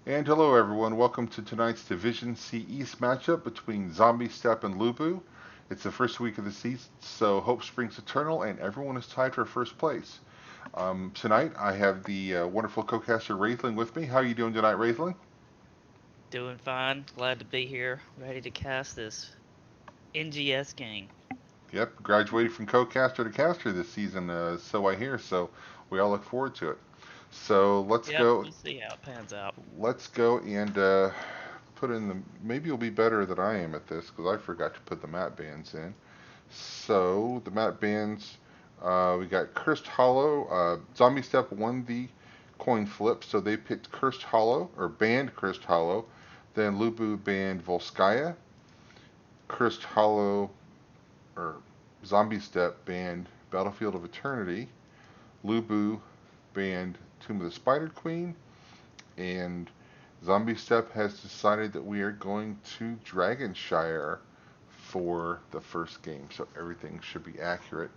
And hello everyone, welcome to tonight's Division C East matchup between Zombie Step and LuBu. It's the first week of the season, so hope springs eternal and everyone is tied for first place. Tonight I have the wonderful co-caster Wraithling with me. How are you doing tonight, Wraithling? Doing fine. Glad to be here. Ready to cast this NGS game. Yep, graduated from co-caster to caster this season, so I hear, so we all look forward to it. So Yep, we'll see how it pans out. let's go and put in the, maybe you'll be better than I am at this because I forgot to put the map bands in. So the map bands, we got Cursed Hollow. Zombie Step won the coin flip, so they picked Cursed Hollow or banned Cursed Hollow. Then LuBu banned Volskaya. Cursed Hollow or Zombie Step banned Battlefield of Eternity. LuBu banned Tomb of the Spider Queen, and Zombie Step has decided that we are going to Dragonshire for the first game, so everything should be accurate.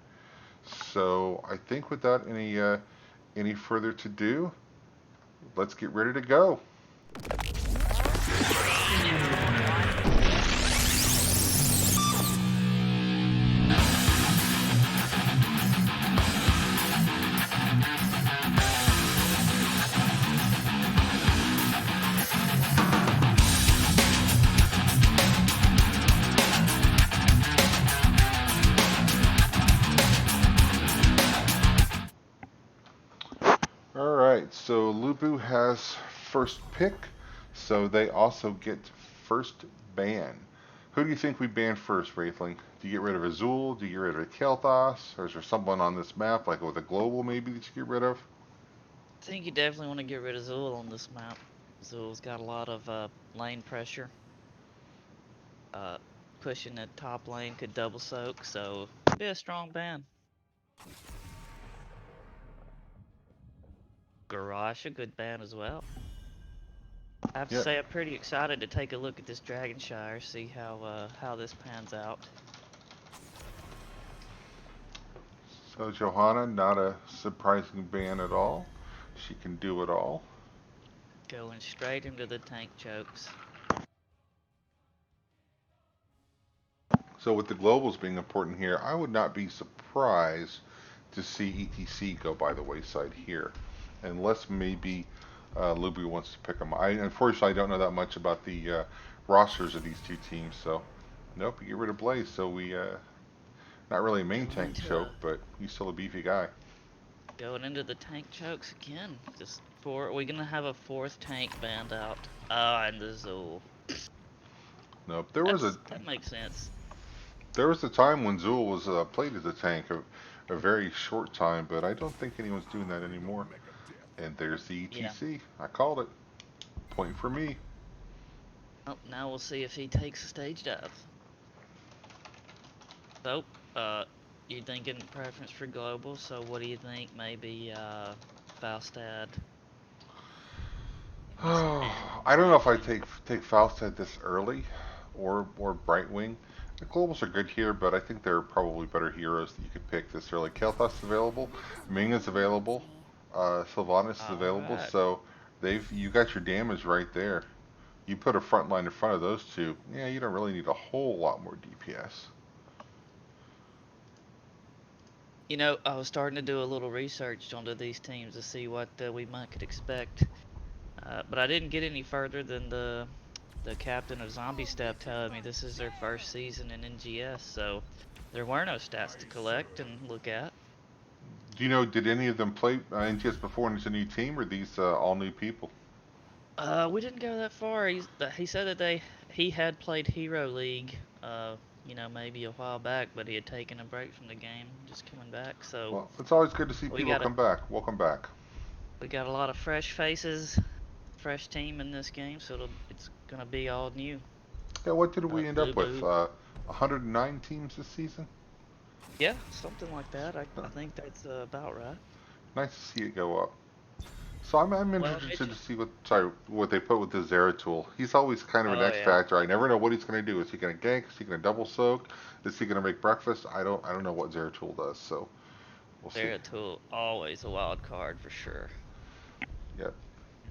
So I think without any further to do, let's get ready to go. All right, so LuBu has first pick, so they also get first ban. Who do you think we ban first, Wraithling? Do you get rid of Azul? Do you get rid of Kael'thas? Or is there someone on this map, like with a global maybe, that you get rid of? I think you definitely want to get rid of Zool on this map. Zool's got a lot of lane pressure. Uh, Pushing the top lane could double soak, so be a strong ban. Garrosh, a good ban as well. I have to Yep. say, I'm pretty excited to take a look at this Dragonshire, see how this pans out. So Johanna, not a surprising ban at all. She can do it all. Going straight into the tank chokes. So with the globals being important here, I would not be surprised to see ETC go by the wayside here, unless maybe LuBu wants to pick them. I unfortunately I don't know that much about the rosters of these two teams, so nope. You get rid of Blaze, so we not really a main Going tank into choke, but he's still a beefy guy. Going into the tank chokes again. Just four. We're gonna have a fourth tank banned out. Ah, and the Zool. Nope. That makes sense. There was a time when Zool was played as a tank, a very short time, but I don't think anyone's doing that anymore. And there's the Yeah. ETC. I called it. Point for me. Well, now we'll see if he takes a stage dive. So, you thinking preference for global? So, what do you think? Maybe Faustad and I don't know if I Wraithling. take Faustad this early, or Brightwing. The globals are good here, but I think there are probably better heroes that you could pick this early. Kael'thas is available, Ming is available, Sylvanas is All available, right. so you got your damage right there. You put a front line in front of those two, yeah, you don't really need a whole lot more DPS. You know, I was starting to do a little research onto these teams to see what we might could expect. But I didn't get any further than the captain of Zombie Step telling me this is their first season in NGS, so there were no stats to collect and look at. Do you know, did any of them play NTS before and it's a new team, or these all new people? We didn't go that far. He said that he had played Hero League, maybe a while back, but he had taken a break from the game, just coming back. So Well, it's always good to see we people got a come back. Welcome back. we got a lot of fresh faces, fresh team in this game, so it's gonna be all new. Yeah, what did we end up with? LuBu. 109 teams this season? Yeah, something like that. I Uh, think that's about right. Nice to see it go up. So I'm Well, interested Mitch. to see what they put with the Zeratul. He's always kind of an Oh X yeah, factor. I never know what he's going to do. Is he going to gank? Is he going to double soak? Is he going to make breakfast? I don't know what Zeratul does. So we'll see. Zeratul always a wild card for sure. Yep.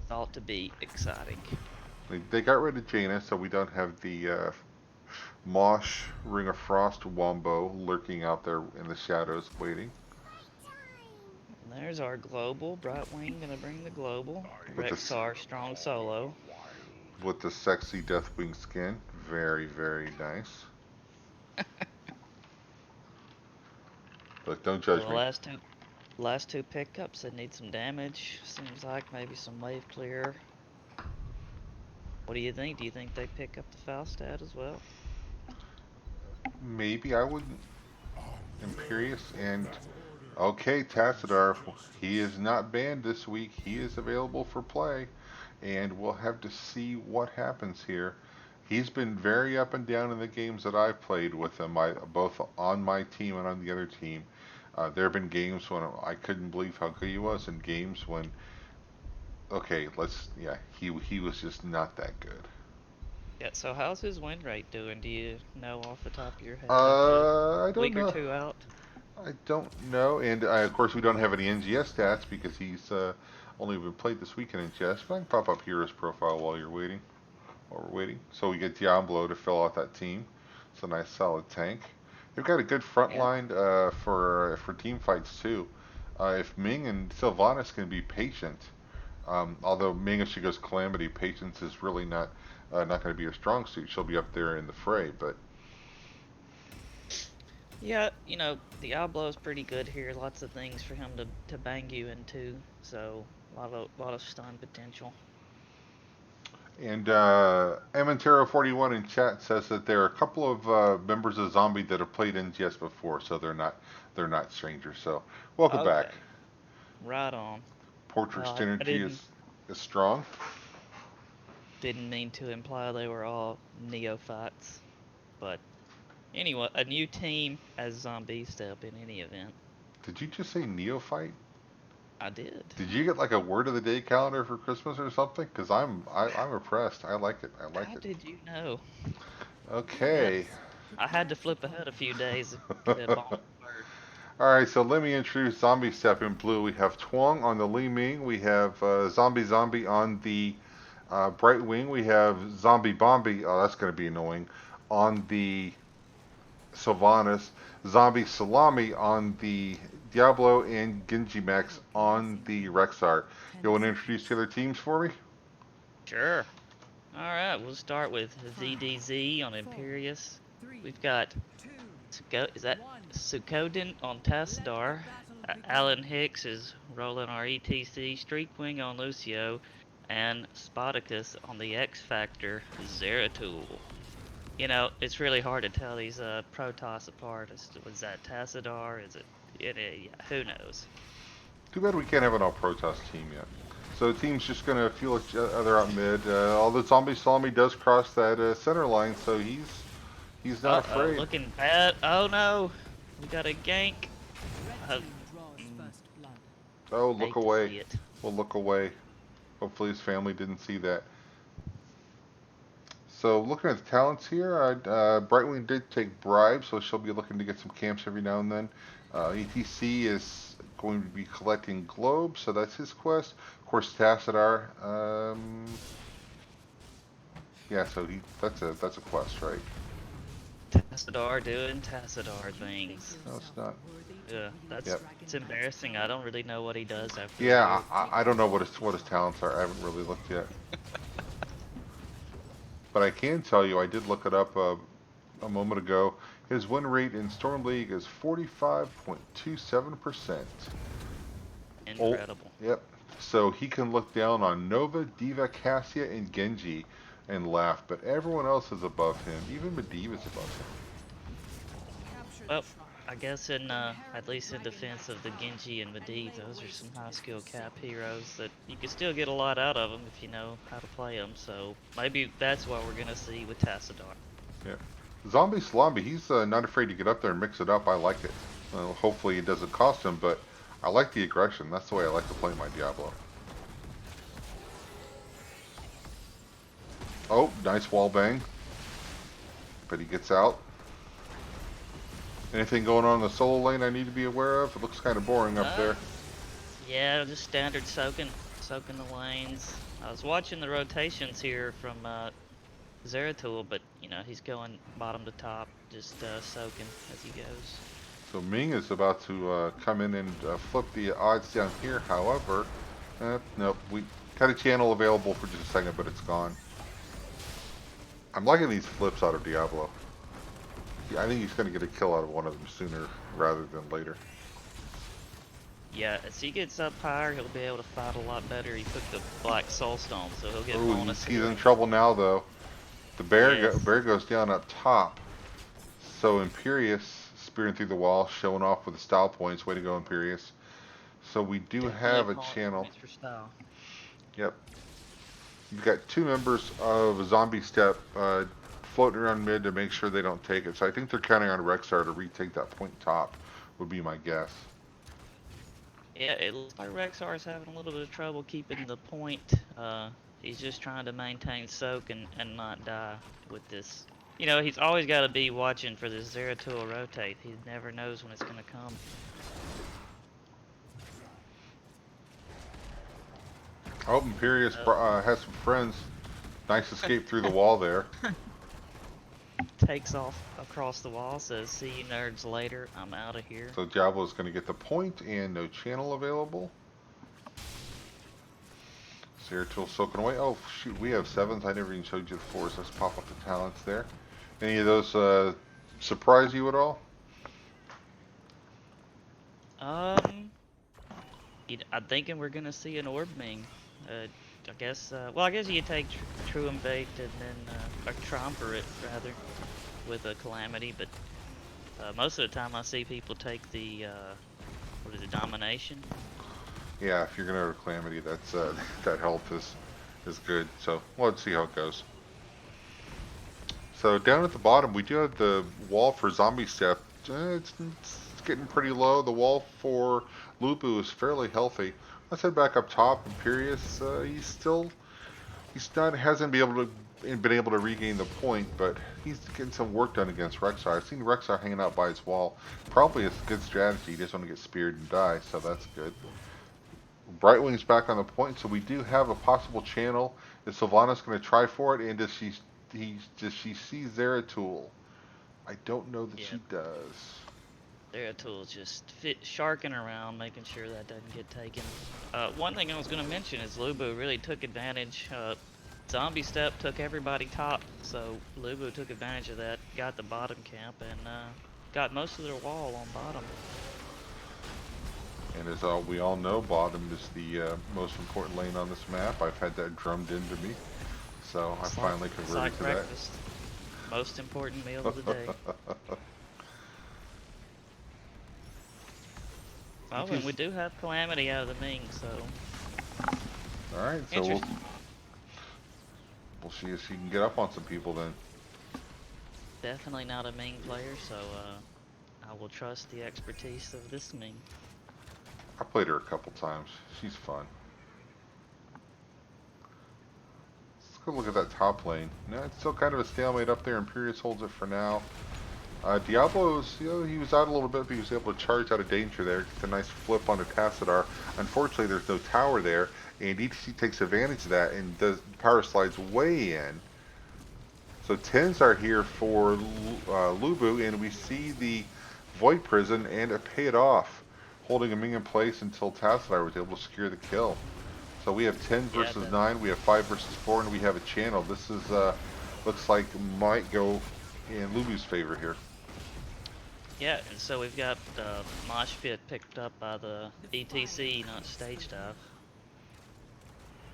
thought to be exciting. They got rid of Jaina, so we don't have the Mosh Ring of Frost Wombo lurking out there in the shadows waiting. And there's our global. Brightwing gonna bring the global. With the Rexar strong solo. with the sexy Deathwing skin. Very, very nice. But don't So judge the me. last two pickups that need some damage. Seems like maybe some wave clear. What do you think? Do you think they pick up the Falstad as well? Maybe I wouldn't. Imperious and okay, Tassadar. He is not banned this week. He is available for play, and we'll have to see what happens here. He's been very up and down in the games that I've played with him, both on my team and on the other team. There have been games when I couldn't believe how good he was, and games when, okay, yeah, he was just not that good. Yeah, so how's his win rate doing? Do you know off the top of your head after a I don't week or know. two out? I don't know, and of course we don't have any NGS stats because he's only been played this week in NGS. But I can pop up Hero's profile while you're waiting, while we're waiting. So we get Diablo to fill out that team. It's a nice solid tank. They've got a good front Yeah. line for team fights too. If Ming and Sylvanas can be patient, although Ming if she goes Calamity, patience is really not going to be her strong suit. She'll be up there in the fray, but Yeah, Diablo's pretty good here. Lots of things for him to bang you into. So a lot of stun potential. And Emantero41 in chat says that there are a couple of members of Zombie that have played NGS before, so they're not strangers. So welcome back. Okay, right on. Portrait Well, I synergy didn't is strong. didn't mean to imply they were all neophytes, but anyway, a new team as zombie step in any event. Did you just say neophyte? I did. Did you get like a word of the day calendar for Christmas or something? Because I'm impressed. I like it. I like How it. did you know? Okay. Yes. I had to flip ahead a few days to get a bonus word. All right, so let me introduce Zombie Step in blue. We have Twong on the Li Ming. We have Zombie on the Bright Wing. We have Zombie Bombi. Oh, that's going to be annoying. On the Sylvanas. Zombie Salami on the Diablo. And Genji Max on the Rexar. You want to introduce the other teams for me? Sure. All right, we'll start with ZDZ on Imperius. We've got is that Sukoden on Tassadar. Alan Hicks is rolling our ETC Streakwing on Lucio, and Spartacus on the X Factor Zeratul. It's really hard to tell these Protoss apart. Was that Tassadar? Is it? Yeah, who knows? Too bad we can't have an all Protoss team yet. So the team's just going to feel each other out mid. Although Zombie Salami does cross that center line, so he's not Uh-oh, afraid. looking bad. Oh no, we got a gank. Uh, Oh, look hate to away. see it. We'll look away. Hopefully his family didn't see that. So looking at the talents here, Brightwing did take bribes, so she'll be looking to get some camps every now and then. ETC is going to be collecting globes, so that's his quest. Of course, Tassadar. Yeah, so that's a quest, right? Tassadar doing Tassadar things. No, it's not. Yeah, Yep. it's embarrassing. I don't really know what he does after the Yeah, war. I don't know what his talents are. I haven't really looked yet. But I can tell you, I did look it up a moment ago. His win rate in Storm League is 45.27%. Oh, Incredible. yep. So he can look down on Nova, Diva, Cassia, and Genji and laugh, but everyone else is above him. Even Medivh is above him. Well, I guess at least in defense of the Genji and Medivh, those are some high skill cap heroes that you can still get a lot out of them if you know how to play them. So maybe that's what we're gonna see with Tassadar. Yeah. Zombie Slambi, he's not afraid to get up there and mix it up. I like it. Well, hopefully it doesn't cost him, but I like the aggression. That's the way I like to play my Diablo. Oh, nice wall bang. But he gets out. Anything going on in the solo lane I need to be aware of? It looks kind of boring up Uh, there. yeah, just standard soaking the lanes. I was watching the rotations here from Zeratul, but you know he's going bottom to top, just soaking as he goes. So Ming is about to come in and flip the odds down here. However, nope, we had a channel available for just a second, but it's gone. I'm liking these flips out of Diablo. Yeah, I think he's going to get a kill out of one of them sooner rather than later. Yeah, as he gets up higher, he'll be able to fight a lot better. He took the Black Soulstone, so he'll get Oh, bonus he's here. in trouble now, though. The Yes. bear goes down up top. So Imperious spearing through the wall, showing off with the style points. Way to go, Imperious. So we do Definitely have a opponent channel. points for style. Yep. We've got two members of Zombie Step floating around mid to make sure they don't take it. So I think they're counting on Rexar to retake that point top, would be my guess. Yeah, it looks like Rexar is having a little bit of trouble keeping the point. He's just trying to maintain soak and not die with this. You know, he's always got to be watching for this Zeratul rotate. He never knows when it's going to come. Oh, Imperious has some friends. Nice escape through the wall there. Takes off across the wall, says, "See you nerds later. I'm out of here." So Diablo's going to get the point and no channel available. Zeratul soaking away. Oh, shoot, we have sevens. I never even showed you the fours. Let's pop up the talents there. Any of those surprise you at all? Um, I'm thinking we're gonna see an orb ming. I guess. Well, I guess you take true and bait and then or trumper it rather with a calamity. But most of the time, I see people take the what is it, domination. Yeah, if you're going to have a Calamity, that's that health is good. So well, let's see how it goes. So down at the bottom, we do have the wall for Zombie Step. It's getting pretty low. The wall for LuBu is fairly healthy. Let's head back up top. Imperious, he's not hasn't been able to regain the point, but he's getting some work done against Rexar. I've seen Rexar hanging out by his wall. Probably a good strategy. He doesn't want to get speared and die, so that's good. Brightwing's back on the point, so we do have a possible channel. Is Sylvanas going to try for it? And does she see Zeratul? I don't know that Yeah, she does. Zeratul just sharking around, making sure that doesn't get taken. One thing I was gonna mention is LuBu really took advantage. Zombie Step took everybody top, so LuBu took advantage of that, got the bottom camp, and got most of their wall on bottom. And as we all know, bottom is the most important lane on this map. I've had that drummed into me, so I finally converted to breakfast. Most important meal of the day. Oh, and we do have Calamity out of the Ming, so. Alright, so we'll see if she can get up on some people then. Definitely not a Ming player, so I will trust the expertise of this Ming. I played her a couple times. She's fun. Let's go look at that top lane. No, it's still kind of a stalemate up there. Imperious holds it for now. Diablo's, he was out a little bit, but he was able to charge out of danger there. Gets a nice flip onto Tassadar. Unfortunately, there's no tower there, and ETC takes advantage of that and does power slides way in. So 10s are here for LuBu, and we see the Void Prison and it paid off, holding a Ming in place until Tassadar was able to secure the kill. So we have 10 versus 9, we have 5 versus 4, and we have a channel. This is looks like might go in LuBu's favor here. Yeah, and so we've got Mosh Pit picked up by the ETC, not stage dive.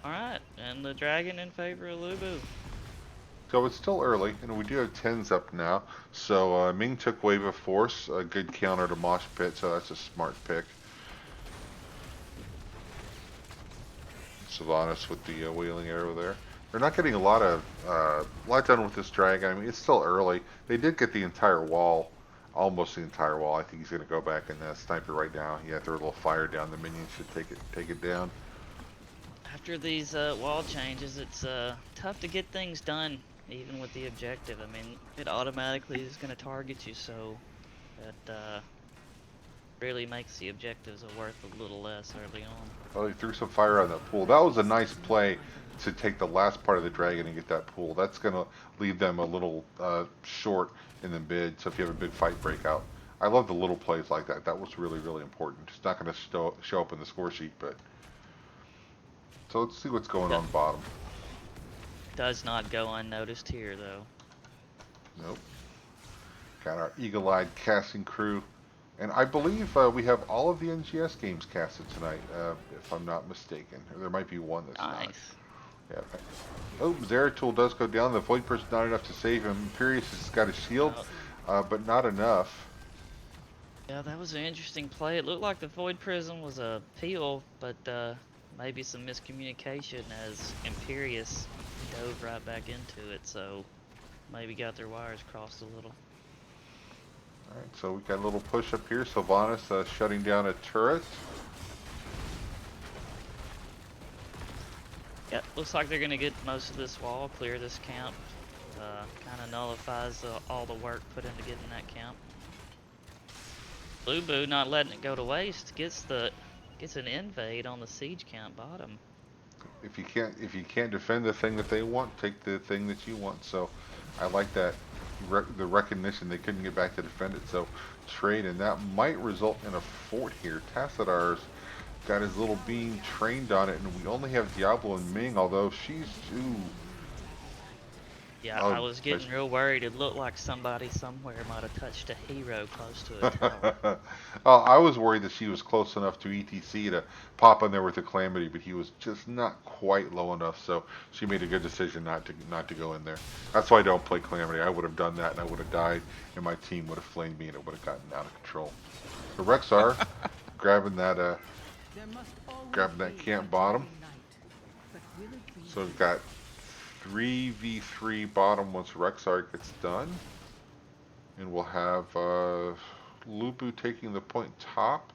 Alright, and the dragon in favor of LuBu. So it's still early, and we do have 10s up now. So Ming took Wave of Force, a good counter to Mosh Pit, so that's a smart pick. Sylvanas with the Wailing Arrow there. They're not getting a lot done with this dragon. I mean, it's still early. They did get the entire wall, almost the entire wall. I think he's going to go back and snipe it right now. Yeah, throw a little fire down. The minions should take it down. After these wall changes, it's tough to get things done, even with the objective. I mean, it automatically is going to target you, so that really makes the objectives worth a little less early on. Oh, he threw some fire on that pool. That was a nice play to take the last part of the dragon and get that pool. That's going to leave them a little short in the mid, so if you have a big fight breakout. I love the little plays like that. That was really, really important. It's not going to show up in the score sheet, but... So let's see what's going on bottom. Does not go unnoticed here, though. Nope. Got our eagle-eyed casting crew. And I believe we have all of the NGS games casted tonight, if I'm not mistaken. Or there might be one that's Nice. not. Yeah. Oh, Zeratul does go down. The Void Prism's not enough to save him. Imperius has got a shield, but not enough. Yeah, that was an interesting play. It looked like the Void Prism was a peel, but maybe some miscommunication as Imperius dove right back into it, so maybe got their wires crossed a little. Alright, so we got a little push up here. Sylvanas shutting down a turret. Yep, looks like they're going to get most of this wall, clear this camp. Kind of nullifies all the work put into getting that camp. LuBu not letting it go to waste, gets an invade on the siege camp bottom. If you can't defend the thing that they want, take the thing that you want. So I like that. The recognition they couldn't get back to defend it, so trade, and that might result in a fort here. Tassadar's got his little beam trained on it, and we only have Diablo and Ming, although she's ooh. Yeah, I was getting real worried. It looked like somebody somewhere might have touched a hero close to a tower. I was worried that she was close enough to ETC to pop in there with the Calamity, but he was just not quite low enough, so she made a good decision not to go in there. That's why I don't play Calamity. I would have done that, and I would have died, and my team would have flamed me, and it would have gotten out of control. So Rexar grabbing that camp bottom. So we've got 3v3 bottom once Rexar gets done. And we'll have LuBu taking the point top.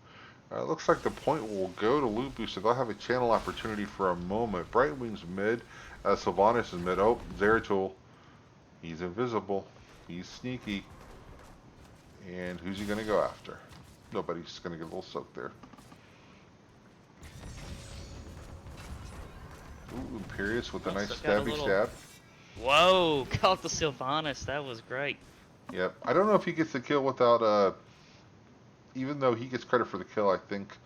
Looks like the point will go to LuBu, so they'll have a channel opportunity for a moment. Brightwing's mid. Sylvanas is mid. Oh, Zeratul. He's invisible. He's sneaky. And who's he going to go after? Nobody's going to get a little soak there. Ooh, Imperius with a nice stabby stab. Whoa, caught the Sylvanas. That was great. Yep. I don't know if he gets the kill without, even though he gets credit for the kill, I think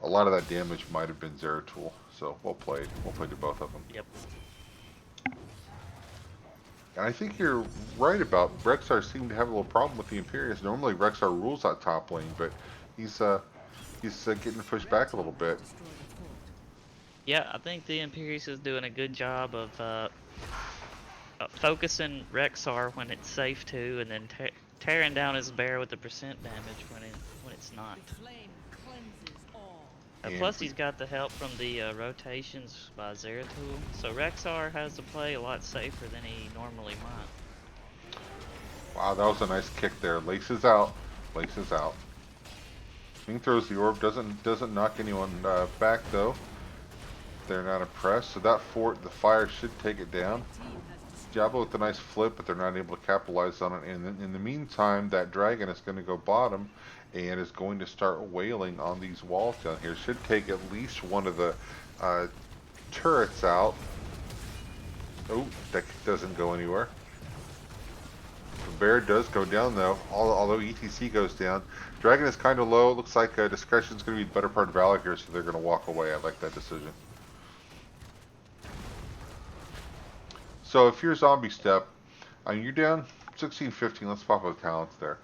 a lot of that damage might have been Zeratul. So, well played. Well played to both of them. Yep. And I think you're right about Rexar seeming to have a little problem with the Imperius. Normally Rexar rules that top lane, but he's getting pushed back a little bit. Yeah, I think the Imperius is doing a good job of focusing Rexar when it's safe to, and then tearing down his bear with the percent damage when it's not. Plus, he's got the help from the rotations by Zeratul, so Rexar has to play a lot safer than he normally might. Wow, that was a nice kick there. Laces out. Laces out. Ming throws the orb. Doesn't knock anyone back though. They're not impressed. So that fort, the fire should take it down. Diablo with a nice flip, but they're not able to capitalize on it. And in the meantime, that dragon is going to go bottom and is going to start wailing on these walls down here. Should take at least one of the turrets out. Oh, that doesn't go anywhere. The bear does go down though, although ETC goes down. Dragon is kind of low. It looks like Discretion is going to be the better part of Valor here, so they're going to walk away. I like that decision. So if you're Zombie Step, you're down 16-15. Let's pop up talents there.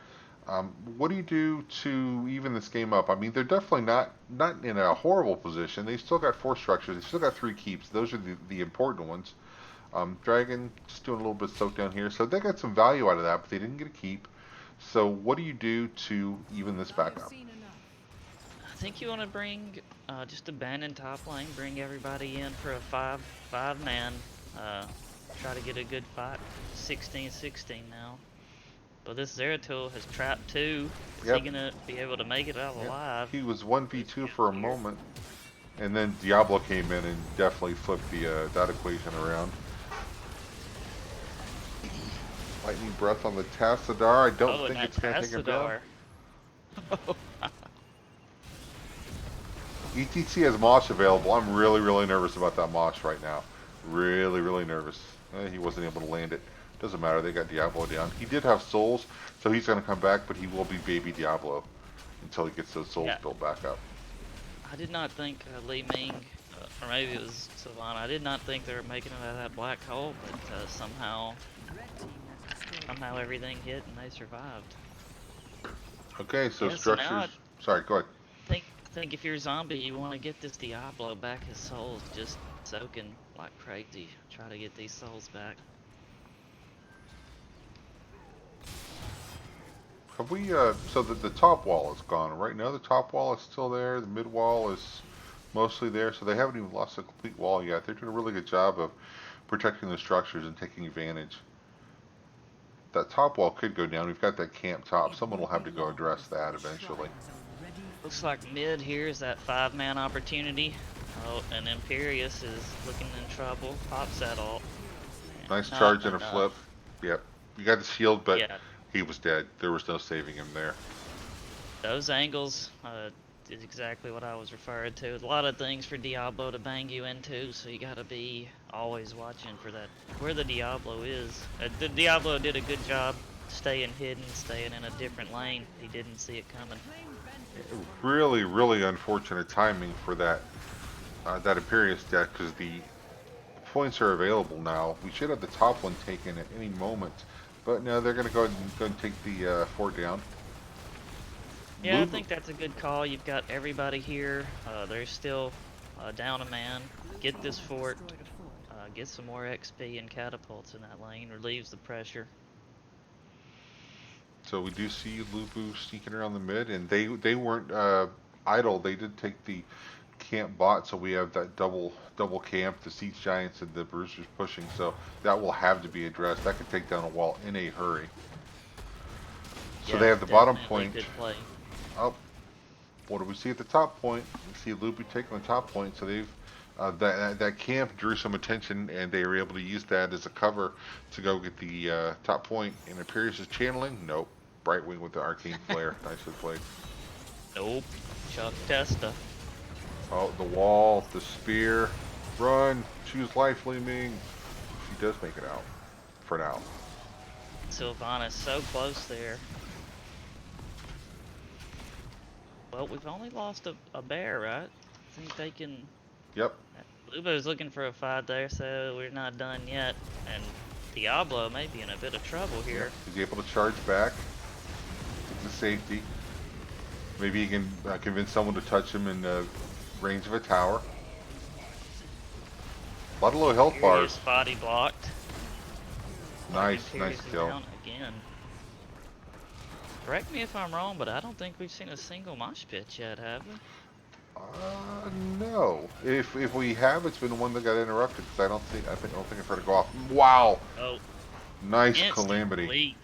What do you do to even this game up? I mean, they're definitely not in a horrible position. They still got 4 structures. They still got 3 keeps. Those are the important ones. Dragon just doing a little bit soak down here. So they got some value out of that, but they didn't get a keep. So what do you do to even this back up? I think you want to bring just abandon top lane, bring everybody in for a 5-man. Try to get a good fight. 16-16 now. But this Zeratul has trapped 2. Is he gonna be able to make it out alive? He was 1v2 for a moment. And then Diablo came in and definitely flipped that equation around. Lightning Breath on the Tassadar. I don't think it's going to take him down. ETC has Mosh available. I'm really nervous about that Mosh right now. Really nervous. He wasn't able to land it. Doesn't matter. They got Diablo down. He did have souls, so he's going to come back, but he will be baby Diablo until he gets those souls Yeah, built back up. I did not think Li Ming, or maybe it was Savannah, I did not think they were making it out of that black hole, but somehow everything hit and they survived. Okay, so Yeah, so structures. now Sorry, go ahead. think if you're a zombie, you want to get this Diablo back his souls, just soaking like crazy. Try to get these souls back. Have we, so the top wall is gone. Right now the top wall is still there. The mid wall is mostly there, so they haven't even lost a complete wall yet. They're doing a really good job of protecting the structures and taking advantage. That top wall could go down. We've got that camp top. Someone will have to go address that eventually. Looks like mid here is that 5-man opportunity. Oh, and Imperius is looking in trouble. Pops that ult. Nice Not charge and a enough. flip. Yep. You got the shield, but Yeah, he was dead. There was no saving him there. those angles is exactly what I was referring to. A lot of things for Diablo to bang you into, so you gotta be always watching for that, where the Diablo is. The Diablo did a good job staying hidden, staying in a different lane. He didn't see it coming. Really unfortunate timing for that that Imperious deck, because the points are available now. We should have the top one taken at any moment, but no, they're going to go and take the fort down. Yeah, I think that's a good call. You've got everybody here. They're still down a man. Get this fort. Get some more XP and catapults in that lane. Relieves the pressure. So we do see LuBu sneaking around the mid, and they weren't idle. They did take the camp bot, so we have that double camp, the siege giants and the bruisers pushing. So that will have to be addressed. That could take down a wall in a hurry. So Yeah, they have the bottom definitely point. good play. Oh, what do we see at the top point? We see LuBu taking the top point. So they've that camp drew some attention, and they were able to use that as a cover to go get the top point. And Imperius is channeling. Nope. Brightwing with the arcane flare. Nicely played. Nope. Chuck Testa. Oh, the wall, the spear. Run. Choose life, Li Ming. She does make it out. For now. Sylvanas so close there. Well, we've only lost a bear, right? I think they can... Yep. LuBu's looking for a fight there, so we're not done yet. And Diablo may be in a bit of trouble here. Yep. He's able to charge back. Get the safety. Maybe he can convince someone to touch him in range of a tower. A lot of low health bars. Body blocked. Nice kill. Down again. Correct me if I'm wrong, but I don't think we've seen a single mosh pit yet, have we? No. If we have, it's been one that got interrupted because I don't think I've heard it go off. Wow. Oh. Nice calamity.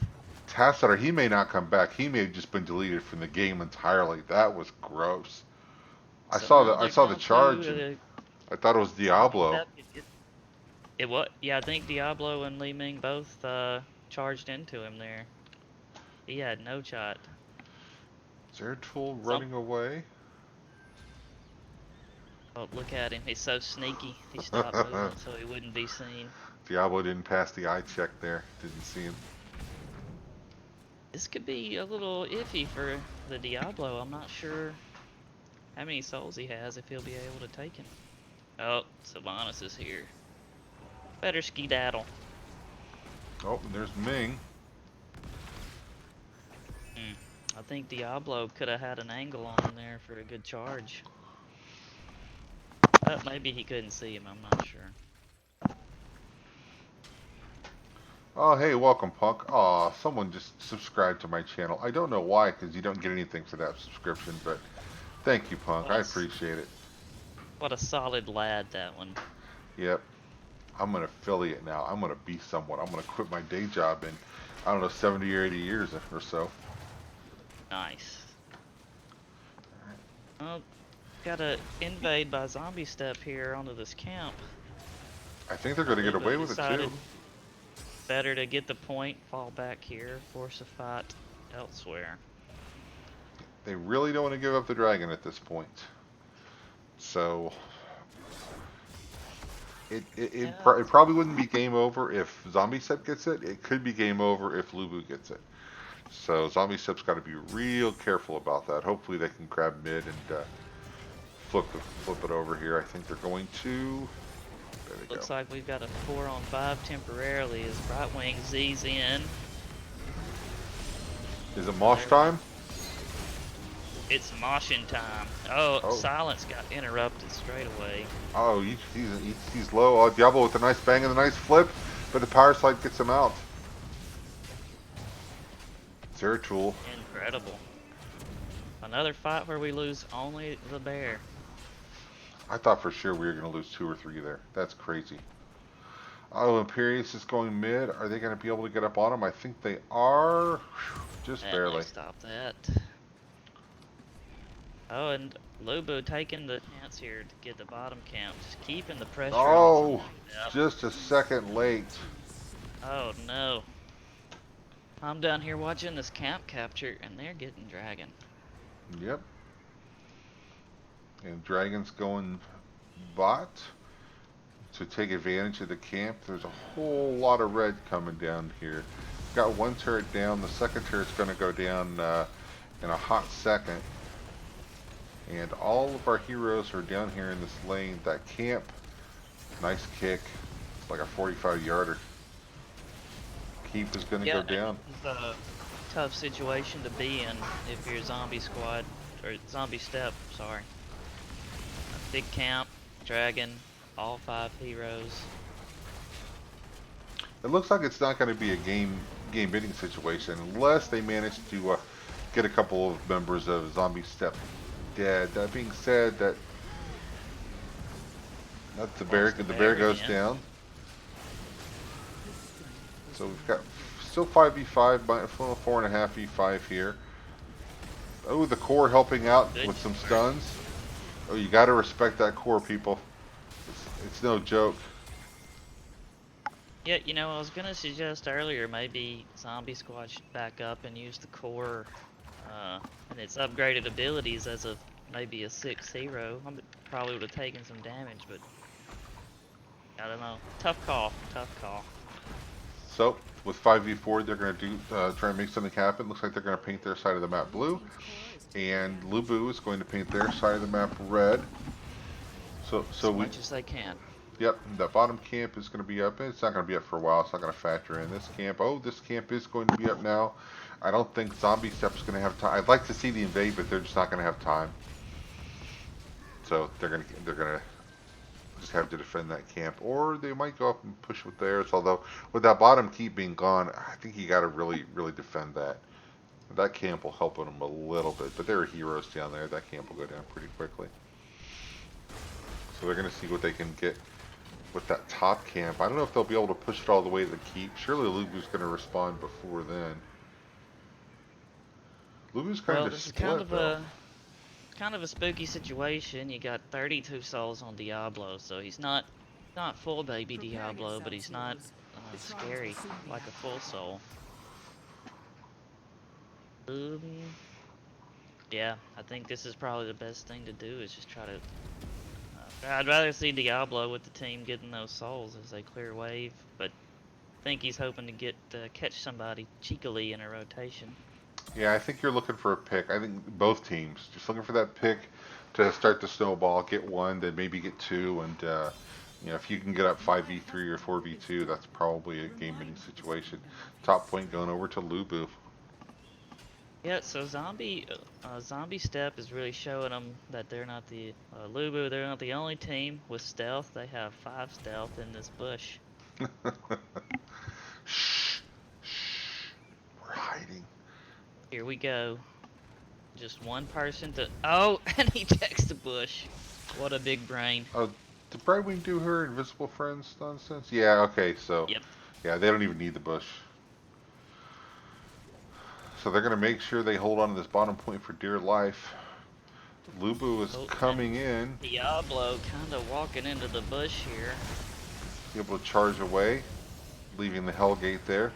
Tassadar, he may not come back. He may have just been deleted from the game entirely. That was gross. I saw the charge, and I thought it was Diablo. It was, yeah, I think Diablo and Li Ming both charged into him there. He had no shot. Zeratul running away. Oh, look at him. He's so sneaky. He stopped moving so he wouldn't be seen. Diablo didn't pass the eye check there. Didn't see him. This could be a little iffy for the Diablo. I'm not sure how many souls he has, if he'll be able to take him. Oh, Sylvanas is here. Better skedaddle. Oh, and there's Ming. I think Diablo could have had an angle on him there for a good charge. But maybe he couldn't see him, I'm not sure. Oh, hey, welcome, Punk. Aw, someone just subscribed to my channel. I don't know why, because you don't get anything for that subscription, but thank you, Punk. I appreciate it. What a solid lad, that one. Yep. I'm an affiliate now. I'm going to be someone. I'm going to quit my day job in, I don't know, 70 or 80 years or so. Nice. Well, gotta invade by zombie step here onto this camp. I think they're going to get away with it, too. Better to get the point, fall back here, force a fight elsewhere. They really don't want to give up the dragon at this point. So Yeah, it probably wouldn't be game over if Zombie Step gets it. It could be game over if LuBu gets it. So Zombie Step's got to be real careful about that. Hopefully they can grab mid and flip it over here. I think they're going to. There they go. looks like we've got a 4-on-5 temporarily as Brightwing Z's in. Is it Mosh time? It's moshing time. Oh, Oh. Silence got interrupted straight away. Oh, he's low. Oh, Diablo with a nice bang and a nice flip, but the power slide gets him out. Zero tool. Incredible. Another fight where we lose only the bear. I thought for sure we were going to lose 2 or 3 there. That's crazy. Oh, Imperius is going mid. Are they going to be able to get up on him? I think they are. Whew, just And barely. they stopped that. Oh, and LuBu taking the chance here to get the bottom camp, just keeping the pressure Oh, on. Yep. just a second late. Oh no. I'm down here watching this camp capture and they're getting dragon. Yep. And Dragon's going bot to take advantage of the camp. There's a whole lot of red coming down here. Got one turret down. The second turret's going to go down in a hot second. And all of our heroes are down here in this lane. That camp, nice kick. It's like a 45-yarder. Keep is going to go down. It's a tough situation to be in if you're zombie squad, or zombie step, sorry. A big camp, dragon, all 5 heroes. It looks like it's not going to be a game ending situation unless they manage to get a couple of members of Zombie Step dead. That being said, that's the bear goes again. down. So we've got still 5v5, 4.5v5 here. Oh, the core helping out with some stuns. Oh, you got to respect that core, people. It's no joke. Yeah, you know, I was gonna suggest earlier maybe Zombie Squad should back up and use the core and its upgraded abilities as a maybe a 6 hero. I probably would have taken some damage, but I don't know. Tough call. Tough call. So with 5v4, they're going to try and make something happen. Looks like they're going to paint their side of the map blue, and LuBu is going to paint their side of the map red. So as much as they can. Yep, that bottom camp is going to be up. It's not going to be up for a while. It's not going to factor in this camp. Oh, this camp is going to be up now. I don't think Zombie Step's going to have time. I'd like to see the invade, but they're just not going to have time. So they're going to just have to defend that camp, or they might go up and push with theirs. Although with that bottom keep being gone, I think you got to really defend that. That camp will help them a little bit, but there are heroes down there. That camp will go down pretty quickly. So they're going to see what they can get with that top camp. I don't know if they'll be able to push it all the way to the keep. Surely LuBu's going to respond before then. LuBu's kind of This is split, though. kind of a spooky situation. You got 32 souls on Diablo, so he's not full baby Diablo, but he's not scary like a full soul. Yeah, I think this is probably the best thing to do is just try to. I'd rather see Diablo with the team getting those souls as they clear wave, but I think he's hoping to get catch somebody cheekily in a rotation. Yeah, I think you're looking for a pick. I think both teams just looking for that pick to start the snowball. Get one, then maybe get two, and you know, if you can get up 5v3 or 4v2, that's probably a game-winning situation. Top point going over to LuBu. Yeah, so Zombie Step is really showing them that they're not the LuBu. They're not the only team with stealth. They have 5 stealth in this bush. Shh, shh, we're hiding. Here we go. Just one person to. Oh, and he checks the bush. What a big brain. Oh, did Brightwing do her invisible friends nonsense? Yeah. Okay. So. Yep. Yeah, they don't even need the bush. So they're going to make sure they hold on to this bottom point for dear life. LuBu is coming in. Diablo kind of walking into the bush here. Able to charge away, leaving the Hellgate there.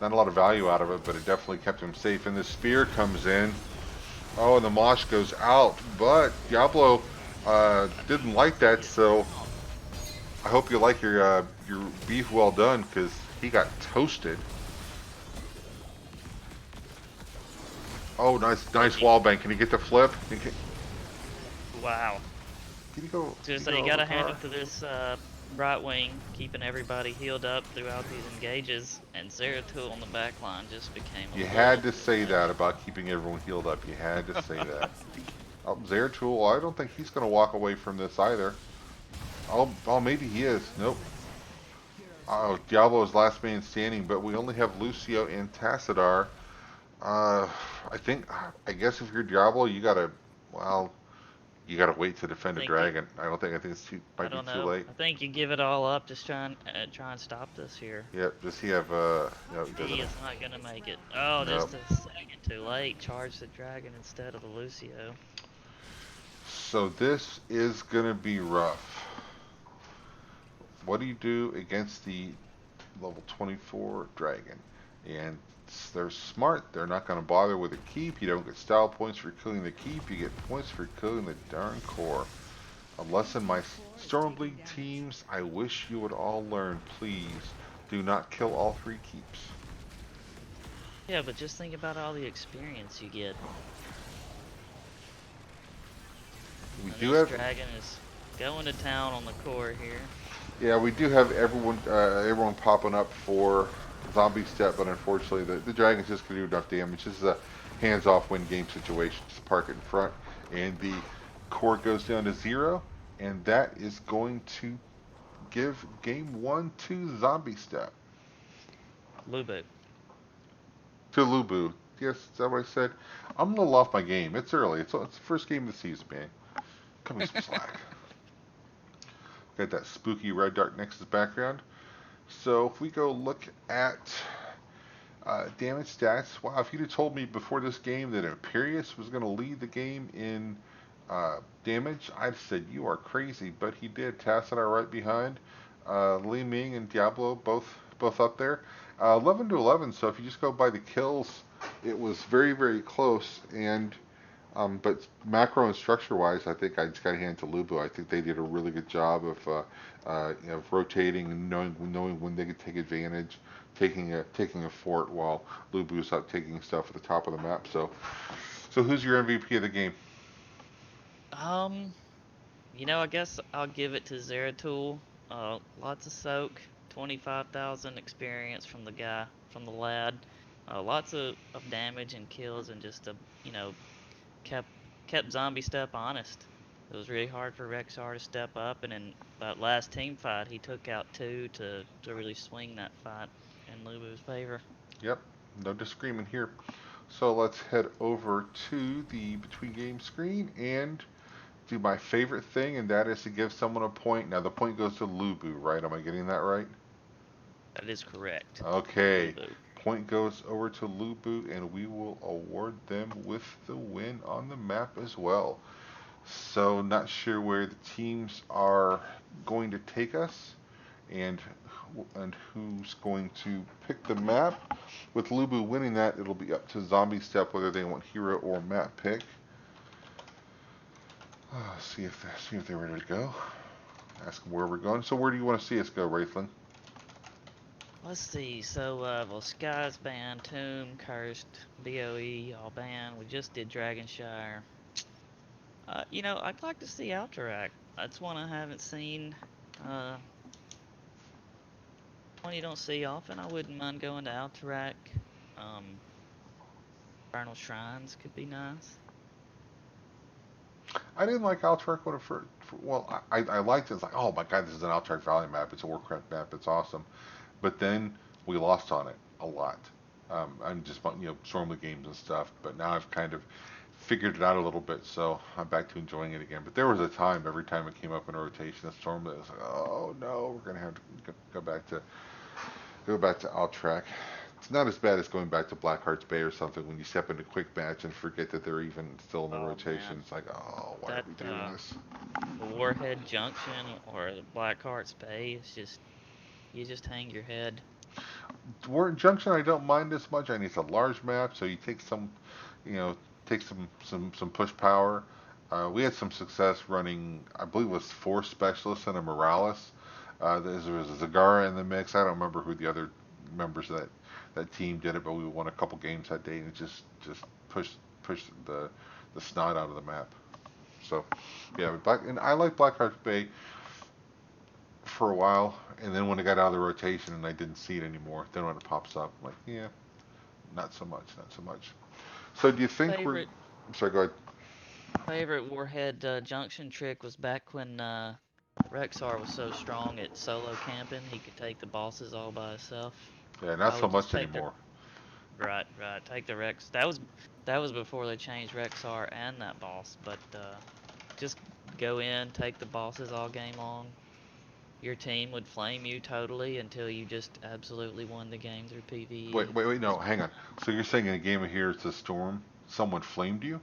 Not a lot of value out of it, but it definitely kept him safe. And the spear comes in. Oh, and the mosh goes out. But Diablo Didn't like that, Get so off. I hope you like your beef well done, because he got toasted. Oh, Did nice he? wall bang. Can he get the flip? Wow. Can he go? Can he Just so go you over gotta hand car? it to this right wing, keeping everybody healed up throughout these engages, and Zeratul on the back line just became You a little had to too say that much. about keeping everyone healed up. You had to say that. Oh, Zeratul, I don't think he's going to walk away from this either. Oh, maybe he is. Nope. Oh, Diablo's last man standing, but we only have Lucio and Tassadar. Uh, I guess if you're Diablo, well, you gotta wait to I defend a think you, dragon. I think I might be don't too know. late. I think you give it all up, just try and stop this here. Yep, does he have, no, he doesn't He is have, not gonna make it. Oh, no. just a second too late. Charge the dragon instead of the Lucio. So this is gonna be rough. What do you do against the level 24 dragon? And they're smart. They're not going to bother with a keep. You don't get style points for killing the keep. You get points for killing the darn core. A lesson my Stormbleed teams, I wish you would all learn. Please do not kill all three keeps. Yeah, but just think about all the experience you get. We And do this have, dragon is going to town on the core here. yeah, we do have everyone popping up for zombie step, but unfortunately the dragon's just going to do enough damage. This is a hands-off win game situation. Just park it in front, and the core goes down to 0, and that is going to give game 1 to zombie step. LuBu. To LuBu. Yes, is that what I said? I'm a little off my game. It's early. It's the first game of the season, man. Cut me some slack. Got that spooky red dark Nexus background. So if we go look at damage stats, wow, if you'd have told me before this game that Imperius was going to lead the game in damage, I'd have said you are crazy. But he did. Tassadar right behind. Li Ming and Diablo both up there. 11 to 11. So if you just go by the kills, it was very close. And but macro and structure wise, I think I just got to hand it to LuBu. I think they did a really good job of rotating and knowing when they could take advantage, taking a fort while LuBu's out taking stuff at the top of the map. So who's your MVP of the game? Um, I guess I'll give it to Zeratul. Lots of soak, 25,000 experience from the guy, from the lad. Lots of damage and kills, and just kept kept zombie step honest. It was really hard for Rexar to step up, and in that last team fight, he took out two to really swing that fight in LuBu's favor. Yep, no disagreement here. So let's head over to the between game screen and do my favorite thing, and that is to give someone a point. Now the point goes to LuBu, right? Am I getting that right? That is correct. Okay. LuBu. Point goes over to LuBu, and we will award them with the win on the map as well. So, not sure where the teams are going to take us, and who's going to pick the map. With LuBu winning that, it'll be up to Zombie Step whether they want hero or map pick. See if they're ready to go. Ask them where we're going. So, where do you want to see us go, Wraithling? Let's see. So, well, Sky's banned, Tomb, Cursed, BOE, all banned. We just did Dragonshire. I'd like to see Alterac. That's one I haven't seen. Uh, One you don't see often. I wouldn't mind going to Alterac. Um, Infernal Shrines could be nice. I didn't like Alterac when it first. Well, I liked it. It's like, oh my god, this is an Alterac Valley map. It's a Warcraft map. It's awesome. But then we lost on it a lot. I'm just Stormly games and stuff. But now I've kind of figured it out a little bit, so I'm back to enjoying it again. But there was a time every time it came up in a rotation, Stormly, it was like, oh no, we're gonna have to go back to Alterac. It's not as bad as going back to Blackheart's Bay or something when you step into quick match and forget that they're even still in the Oh rotation. man, It's like, oh, why are that we doing this? Warhead Junction or the Blackheart's Bay is just you just hang your head. Warren Junction, I don't mind as much. I need a large map, so you take some, you know, take some push power. We had some success running, I believe it was four specialists and a Morales. There was a Zagara in the mix. I don't remember who the other members of that team did it, but we won a couple games that day and it just pushed the snot out of the map. So yeah, and I like Blackheart Bay for a while, and then when it got out of the rotation and I didn't see it anymore, then when it pops up, I'm like, yeah, not so much, not so much. So do you think we're? Favorite I'm sorry, go ahead. favorite Warhead junction trick was back when Rexar was so strong at solo camping, he could take the bosses all by himself. Yeah, not I so would just much take the anymore. right, take the Rex. That was before they changed Rexar and that boss, but just go in, take the bosses all game long. Your team would flame you totally until you just absolutely won the game through PvE. Wait, no, Just hang on. So you're saying in a game of Here's the Storm, someone flamed you?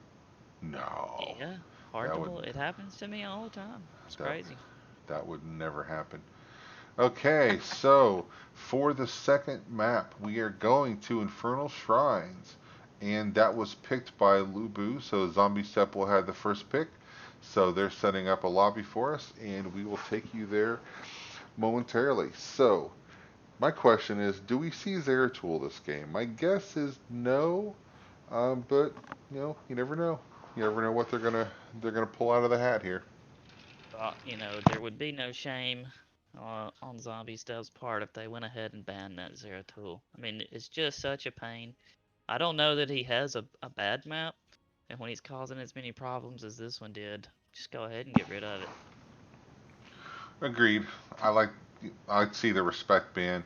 No, yeah, hard that to would believe. It happens to me all the time. It's that crazy. that would never happen. Okay, so for the second map, we are going to Infernal Shrines, and that was picked by LuBu. So Zombie Step will have the first pick. So they're setting up a lobby for us, and we will take you there momentarily. So my question is, do we see Zeratul this game? My guess is no, but you never know. You never know what they're gonna pull out of the hat here. There would be no shame on Zombie Stuff's part if they went ahead and banned that Zero Tool. I mean, it's just such a pain. I don't know that he has a bad map, and when he's causing as many problems as this one did, just go ahead and get rid of it. Agreed. I like I'd see the respect ban.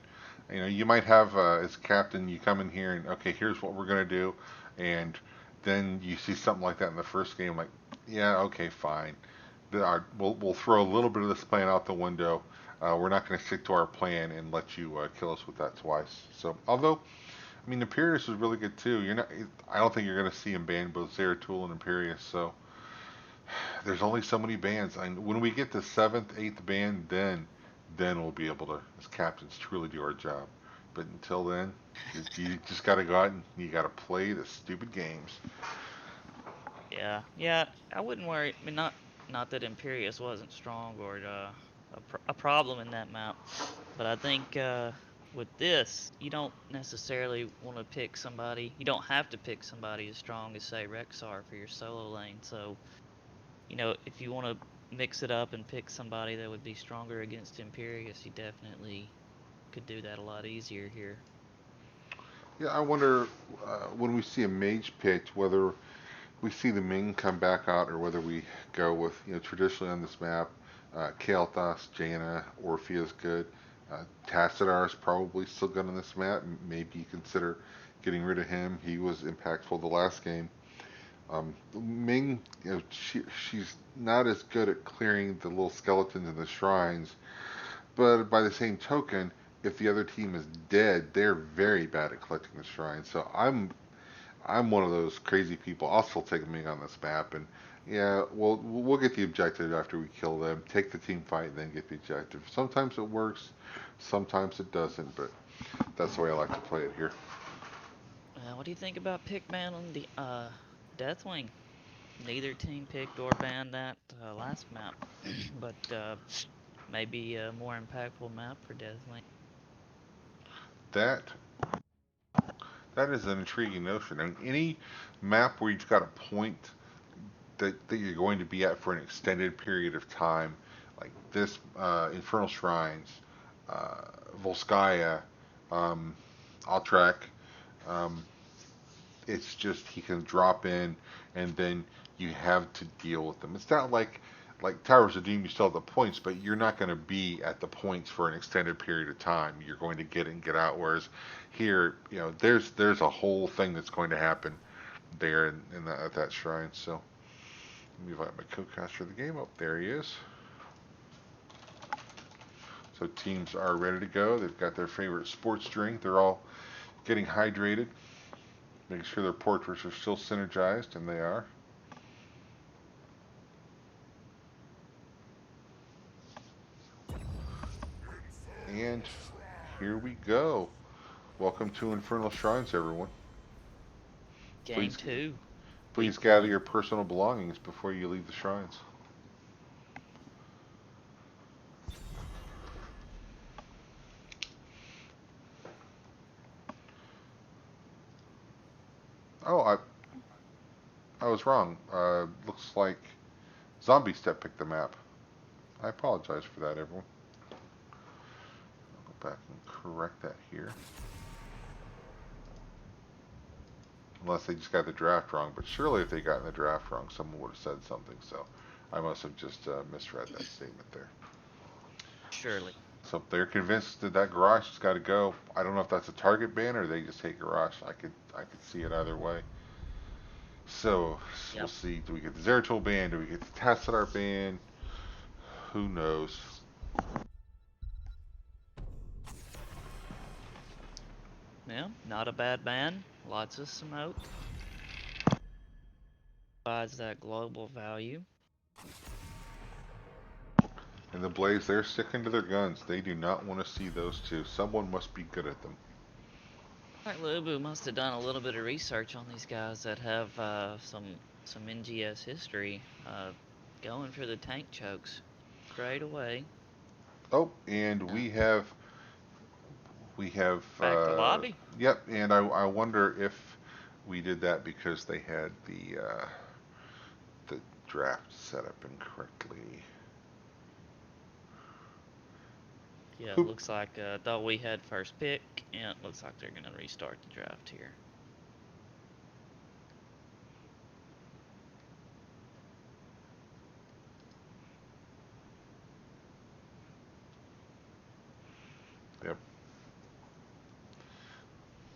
You might have as captain, you come in here and okay, here's what we're gonna do, and then you see something like that in the first game, like yeah, okay, fine. We'll throw a little bit of this plan out the window. We're not going to stick to our plan and let you kill us with that twice. So, although I mean, Imperius was really good too. You're not. I don't think you're going to see him ban both Zeratul and Imperius. So there's only so many bans. And when we get to seventh, eighth ban, then we'll be able to, as captains, truly do our job. But until then, you just got to go out and you got to play the stupid games. Yeah, yeah, I wouldn't worry. I mean, not that Imperius wasn't strong or a problem in that map, but I think with this, you don't necessarily want to pick somebody. You don't have to pick somebody as strong as say Rexar for your solo lane. So, if you want to mix it up and pick somebody that would be stronger against Imperius, you definitely could do that a lot easier here. Yeah, I wonder when we see a mage picked whether we see the Ming come back out, or whether we go with, traditionally on this map, Kael'thas, Jaina, Orpheus good. Tassadar is probably still good on this map. Maybe you consider getting rid of him. He was impactful the last game. Ming, she's not as good at clearing the little skeletons in the shrines, but by the same token, if the other team is dead, they're very bad at collecting the shrines. So I'm one of those crazy people. I'll still take Ming on this map, and yeah, we'll get the objective after we kill them. Take the team fight, and then get the objective. Sometimes it works, sometimes it doesn't, but that's the way I like to play it here. What do you think about Pickman on the Deathwing? Neither team picked or banned that last map, but maybe a more impactful map for Deathwing. That that is an intriguing notion. I mean, any map where you've got a point that you're going to be at for an extended period of time, like this Infernal Shrines, uh, Volskaya, um, Altrak. Um, it's just he can drop in and then you have to deal with them. It's not like Towers of Doom, you still have the points, but you're not going to be at the points for an extended period of time. You're going to get in and get out. Whereas here, there's a whole thing that's going to happen there at that shrine. So let me invite my co-caster of the game up. There he is. So teams are ready to go. They've got their favorite sports drink. They're all getting hydrated, making sure their portraits are still synergized, and they are. And here we go. Welcome to Infernal Shrines, everyone. Game Please, two. Please Keep gather going. your personal belongings before you leave the shrines. Oh, I was wrong. Looks like Zombie Step picked the map. I apologize for that, everyone. I'll go back and correct that here. Unless they just got the draft wrong, but surely if they got in the draft wrong, someone would have said something, so I must have just misread that statement there. Surely. So if they're convinced that that garage has got to go, I don't know if that's a target ban or they just hate garage. I could see it either way. So we'll Yep. see. Do we get the Zeratul ban? Do we get the Tassadar ban? Who knows? Yeah, not a bad ban. Lots of smoke. Provides that global value. And the Blaze, they're sticking to their guns. They do not want to see those two. Someone must be good at them. Like LuBu must have done a little bit of research on these guys that have some NGS history. Going for the tank chokes straight away. Oh, and Uh, we have Back to lobby. yep. And I wonder if we did that because they had the draft set up incorrectly. Yeah, it Who looks like thought we had first pick, and it looks like they're gonna restart the draft here. Yep.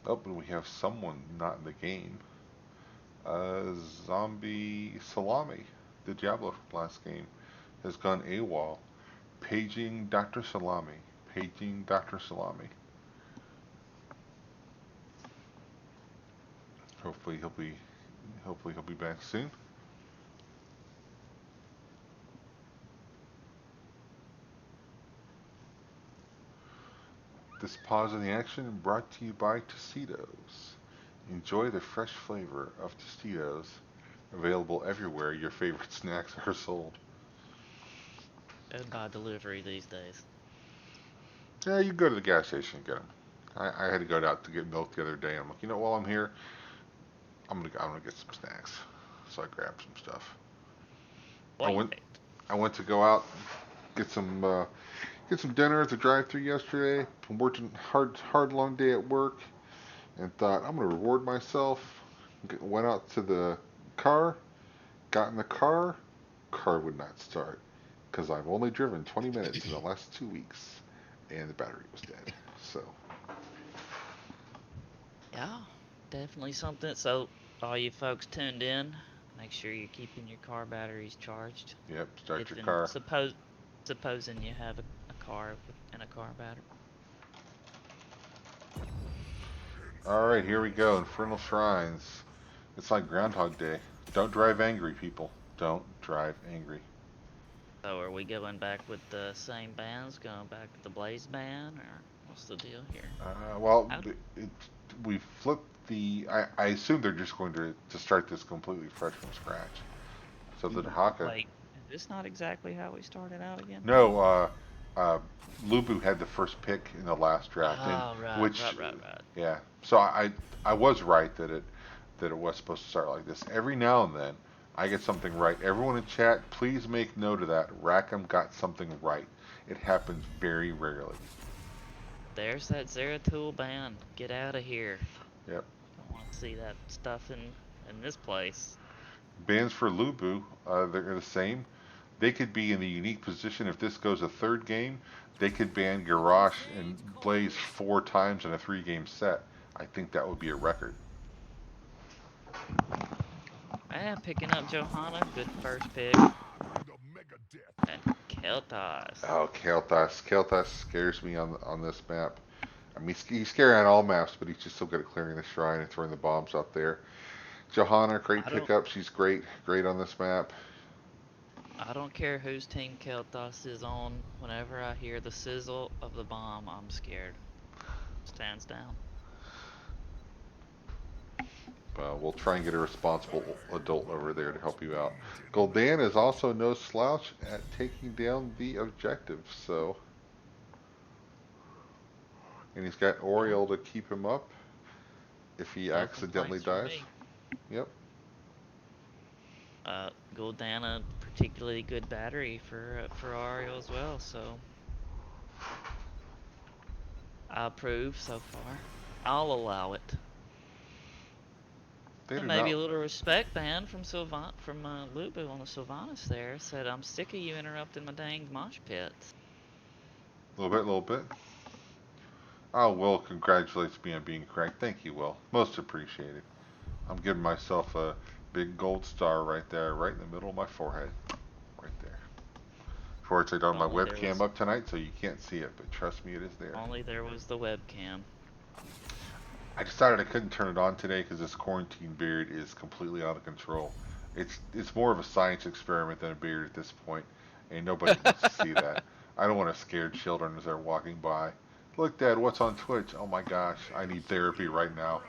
Oh, and we have someone not in the game. Zombie Salami, the Diablo from last game, has gone AWOL. Paging Dr. Salami. Paging Dr. Salami. Hopefully he'll be back soon. This pause in the action brought to you by Tostitos. Enjoy the fresh flavor of Tostitos, available everywhere your favorite snacks are sold. And by delivery these days. Yeah, you go to the gas station and get them. I had to go out to get milk the other day. I'm like, while I'm here, I'm gonna get some snacks. So I grabbed some stuff. I Wait. went I went to go out get some dinner at the drive-thru yesterday. I'm working hard long day at work, and thought I'm gonna reward myself. Went out to the car, got in the car would not start because I've only driven 20 minutes in the last 2 weeks, and the battery was dead. So Yeah, definitely something. So, all you folks tuned in, make sure you're keeping your car batteries charged. yep, start If your in car. supposing you have a car and a car battery. All right, here we go. Infernal Shrines. It's like Groundhog Day. Don't drive angry, people. Don't drive angry. So, are we going back with the same bands, going back to the Blaze band, or what's the deal here? Well, How, we flipped the. I assume they're just going to start this completely fresh from scratch. So the Haka. wait, is this not exactly how we started out again? No, uh, Lubu had the first pick in the last draft, and Oh, which, right. yeah. So I was right that it was supposed to start like this. Every now and then, I get something right. Everyone in chat, please make note of that. Rackham got something right. It happens very rarely. There's that Zeratul band. Get out of here. Yep. Don't want to see that stuff in this place. Bans for Lubu, they're the same. They could be in the unique position if this goes a third game. They could ban Garrosh and Blaze 4 times in a 3 game set. I think that would be a record. Picking up Johanna. Good first pick. And Kel'Thas. Oh, Kael'thas. Kael'thas scares me on this map. I mean, he's scary on all maps, but he's just so good at clearing the shrine and throwing the bombs out there. Johanna, great I don't pickup. She's great on this map. I don't care whose team Kel'Thas is on. Whenever I hear the sizzle of the bomb, I'm scared. Stands down. We'll try and get a responsible adult over there to help you out. Gul'dan is also no slouch at taking down the objective, so. And he's got Yeah, Oriole to keep him up if he no accidentally complaints from dies. me. Yep. Goldana, particularly good battery for Ario as well, so I approve so far. I'll allow it. They do Maybe not. a little respect, man, from LuBu on the Sylvanas there. Said, I'm sick of you interrupting my dang mosh pits. A little bit. Oh, Will congratulates me on being correct. Thank you, Will. Most appreciated. I'm giving myself a big gold star right there, right in the middle of my forehead. Right there. Fortunately, I don't have my webcam up tonight, so you can't see it, but trust me, it is there. Only there was the webcam. I decided I couldn't turn it on today because this quarantine beard is completely out of control. It's more of a science experiment than a beard at this point, and nobody wants to see that. I don't want to scare children as they're walking by. Look, Dad, what's on Twitch? Oh my gosh, I need therapy right now.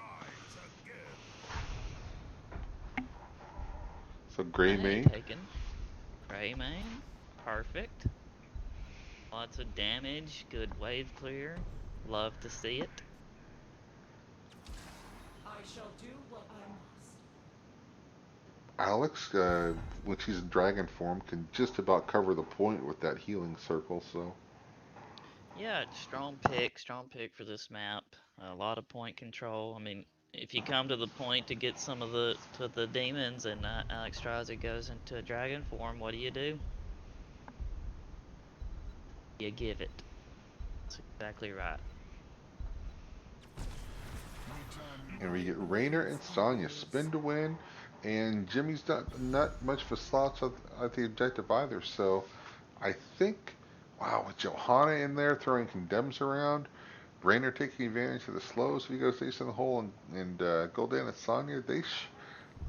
So Gray Hey, Mane, taken. Greymane. Perfect. Lots of damage. Good wave clear. Love to see it. I shall do what I must. Alex, when she's in dragon form, can just about cover the point with that healing circle. So Yeah, strong pick for this map. A lot of point control. I mean, if you come to the point to get some of the demons and Alexstrasza goes into dragon form, what do? You give it. That's exactly right. and we get Rainer and Sonya spin to win, and Jimmy's not much of a slouch at the objective either. So I think, wow, with Johanna in there throwing condemns around, Rainer taking advantage of the slows if he goes ace in the hole, and Gul'dan and Sonya,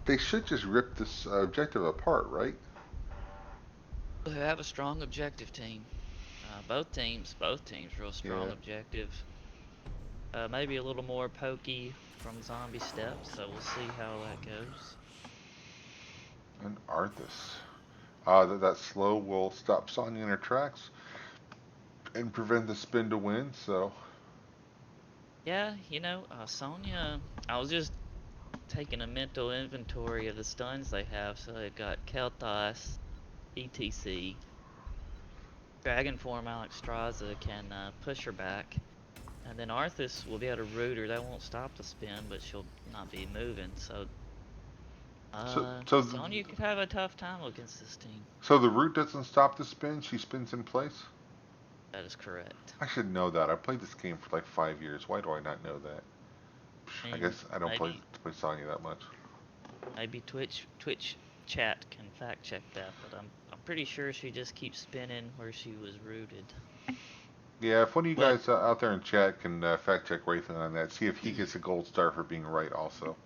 they should just rip this objective apart, right? They have a strong objective team. Both teams, real strong Yeah. objective. Maybe a little more pokey from zombie steps, so we'll see how that goes. And Arthas. That slow will stop Sonya in her tracks and prevent the spin to win. So Yeah, Sonya, I was just taking a mental inventory of the stuns they have. So they've got Kel'Thas, ETC, Dragon Form Alexstrasza can push her back, and then Arthas will be able to root her. That won't stop the spin, but she'll not be moving. So so so the, Sonya could have a tough time against this team. so the root doesn't stop the spin. She spins in place. That is correct. I should know that. I played this game for like 5 years. Why do I not know that? I I mean, guess I don't maybe play Sonya that much. maybe Twitch chat can fact check that, but I'm pretty sure she just keeps spinning where she was rooted. Yeah, if one of you But guys out there in chat can fact check Rathan on that, see if he gets a gold star for being right also.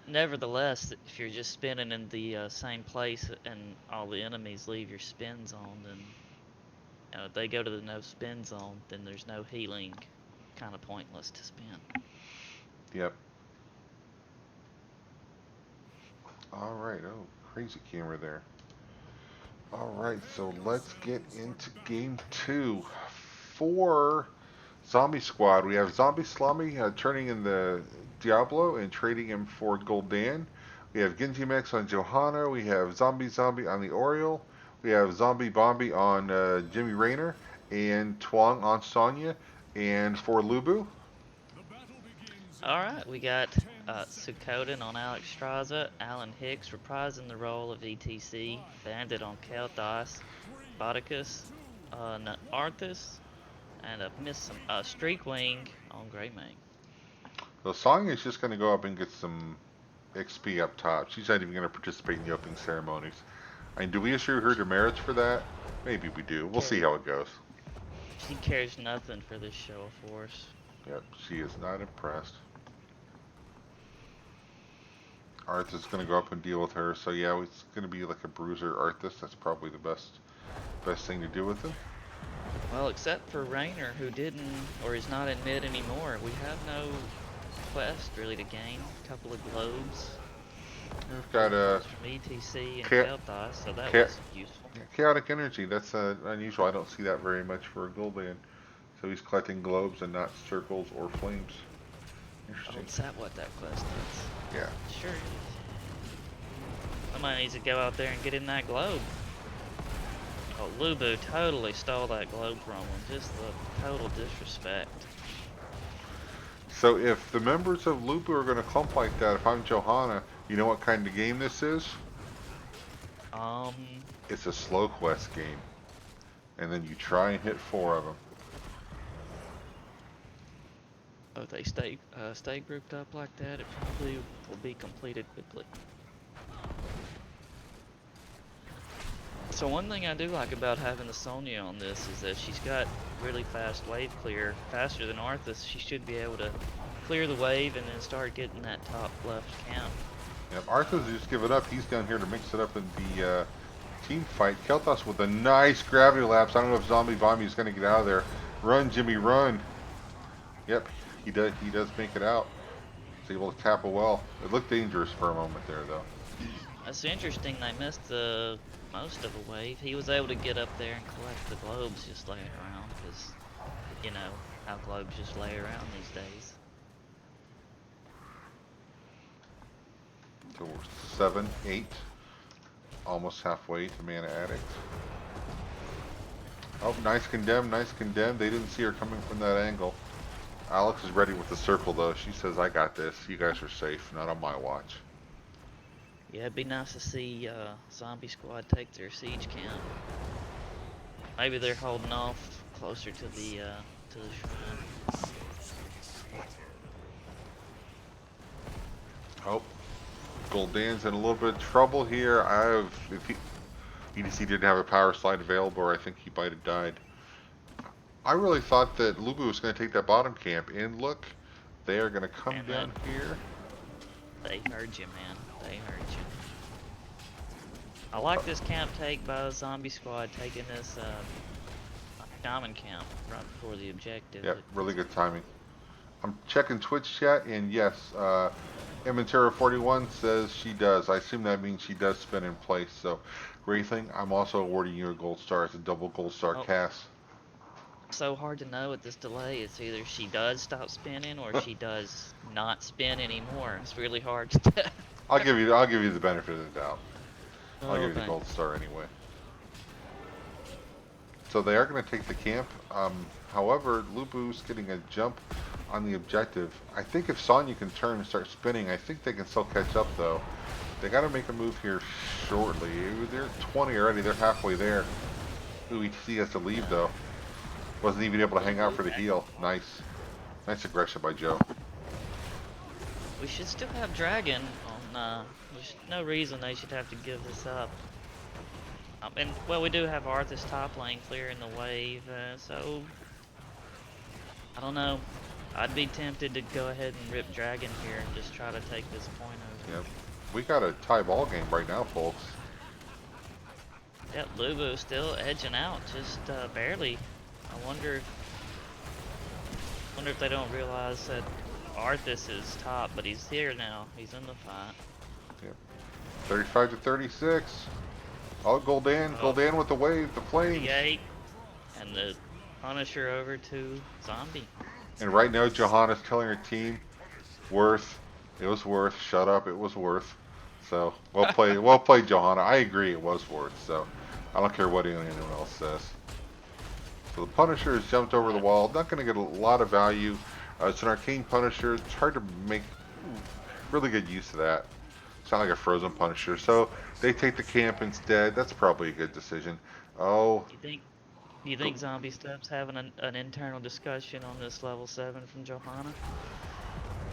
nevertheless, if you're just spinning in the same place and all the enemies leave your spin zone, then if they go to the no spin zone, then there's no healing. Kind of pointless to spin. Yep. All right. Oh, crazy camera there. All right, so let's get into game two. For Zombie Squad, we have Zombie Slummy turning in the Diablo and trading him for Gul'dan. We have Genji Max on Johanna. We have Zombie on the Oriole. We have Zombie Bombi on Jimmy Raynor and Twang on Sonya. And for LuBu, All right, we got Sukoden on Alexstrasza, Alan Hicks reprising the role of ETC, Bandit on Kel'Thas, Botticus on Arthas, and I've missed some Streakwing on Greymane. so Sonya is just going to go up and get some XP up top. She's not even going to participate in the opening ceremonies. I mean, do we issue her demerits for that? Maybe we do. We'll see how it goes. She cares nothing for this show of force. Yep, she is not impressed. Arthas is going to go up and deal with her. So yeah, it's going to be like a bruiser Arthas. That's probably the best thing to do with him. Well, except for Raynor, who didn't or is not in mid anymore, we have no quest really to gain. A couple of globes. We've got From ETC and ca Kel'Thas, so that ca was useful. chaotic energy. That's unusual. I don't see that very much for a Gul'dan. So he's collecting globes and not circles or flames. Oh, Interesting. is that what that quest is? Yeah. Sure. Somebody needs to go out there and get in that globe. Oh, LuBu totally stole that globe from him. Just the total disrespect. So if the members of LuBu are going to clump like that, if I'm Johanna, you know what kind of game this is? Um, It's a slow quest game. And then you try and hit 4 of them. if they stay grouped up like that, it probably will be completed quickly. So one thing I do like about having the Sonya on this is that she's got really fast wave clear, faster than Arthas. She should be able to clear the wave and then start getting that top left camp. Yep, Arthur's just give it up. He's down here to mix it up in the team fight. Kel'Thas with a nice gravity lapse. I don't know if Zombie Bombi is going to get out of there. Run, Jimmy, run. Yep, he does. He does make it out. He's able to tap a well. It looked dangerous for a moment there, though. That's interesting. They missed the most of a wave. He was able to get up there and collect the globes just laying around because, you know, how globes just lay around these days. So we're 7, 8, almost halfway to Mana Addict. Oh, nice condemn, nice condemn. They didn't see her coming from that angle. Alex is ready with the circle, though. She says, I got this. You guys are safe. Not on my watch. Yeah, it'd be nice to see Zombie Squad take their siege camp. Maybe they're holding off closer to the shrine. Oh, Gul'dan's in a little bit of trouble here. If EDC didn't have a power slide available, or I think he might have died. I really thought that LuBu was going to take that bottom camp, and look, they are going to come down here. They heard you, man. They heard you. I like this camp take by the Zombie Squad, taking this shaman camp right before the objective. Yep, really good timing. I'm checking Twitch chat, and yes, Ementera41 says she does. I assume that means she does spin in place. So, Wraithling, I'm also awarding you a gold star. It's a double gold star cast. So hard to know with this delay. It's either she does stop spinning or she does not spin anymore. It's really hard to tell. I'll give you the benefit of the doubt. I'll give you the gold star anyway. So they are going to take the camp. However, LuBu's getting a jump on the objective. I think if Sonya can turn and start spinning, I think they can still catch up, though. They got to make a move here shortly. They're 20 already. They're halfway there. Ooh, ETC has to leave, though. Wasn't even able to hang out for the heal. Nice. Nice aggression by Joe. We should still have Dragon on, there's no reason they should have to give this up. And, well, we do have Arthas top lane clearing the wave, so, I don't know. I'd be tempted to go ahead and rip Dragon here and just try to take this point over. Yep. We got a tie ball game right now, folks. Yep, LuBu still edging out, just barely. I wonder if they don't realize that Arthas is top, but he's here now. He's in the fight. Yep. 35 to 36. Oh, Gul'dan with the wave, the flames. 38, and the Punisher over to Zombie. And right now, Johanna's telling her team, worth. It was worth. Shut up. It was worth. So well played, well played, Johanna. I agree, it was worth. So I don't care what anyone else says. So the Punisher has jumped over the wall. Not going to get a lot of value. It's an arcane Punisher. It's hard to make really good use of that. It's not like a frozen Punisher. So they take the camp instead. That's probably a good decision. Oh. You think Zombie Step's having an internal discussion on this level 7 from Johanna?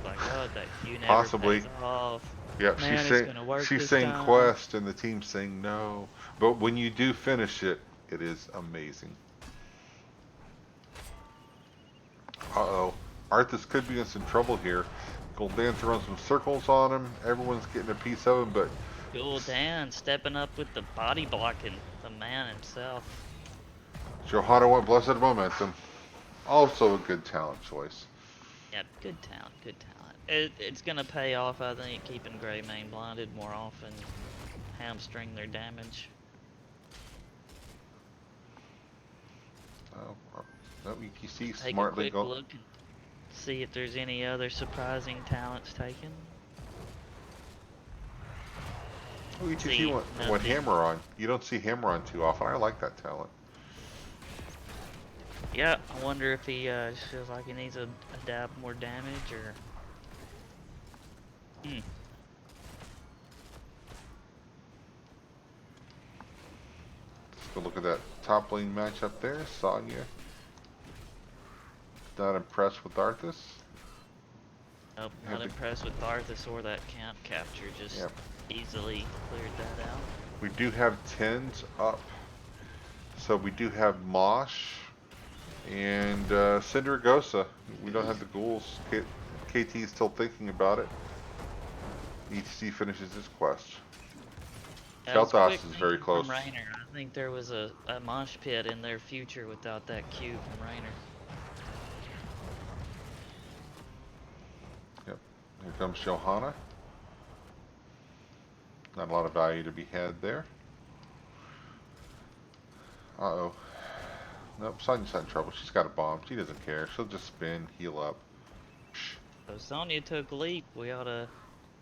Like, oh, that you never possibly. pays off. Yep, Man, she's saying quest, and the team's saying no. But when you do finish it, it is amazing. Uh-oh. Arthas could be in some trouble here. Gul'dan throwing some circles on him. Everyone's getting a piece of him, but... Gul'dan stepping up with the body blocking the man himself. Johanna went blessed momentum. Also a good talent choice. Yep, good talent, good talent. It's gonna pay off, I think, keeping Greymane blinded more often, hamstring their damage. Oh, no, ETC Take a smartly quick go. look and see if there's any other surprising talents taken. Oh, ETC See, went nothing. hammer on. You don't see hammer on too often. I like that talent. Yeah, I wonder if he just feels like he needs to adapt more damage or. Hmm. Let's go look at that top lane match up there. Sonya. Not impressed with Arthas. Nope, Had not to- impressed with Arthas or that camp capture. Just Yep. easily cleared that out. We do have 10s up. So we do have Mosh and Cindergosa. We don't have the ghouls. KT's still thinking about it. ETC finishes his quest. That was Kel'Thas quick is very thinking close. from Rainer. I think there was a mosh pit in their future without that Q from Rainer. Yep. Here comes Johanna. Not a lot of value to be had there. Uh-oh. Nope, Sonya's not in trouble. She's got a bomb. She doesn't care. She'll just spin, heal up. Psh. So Sonya took leap. We ought to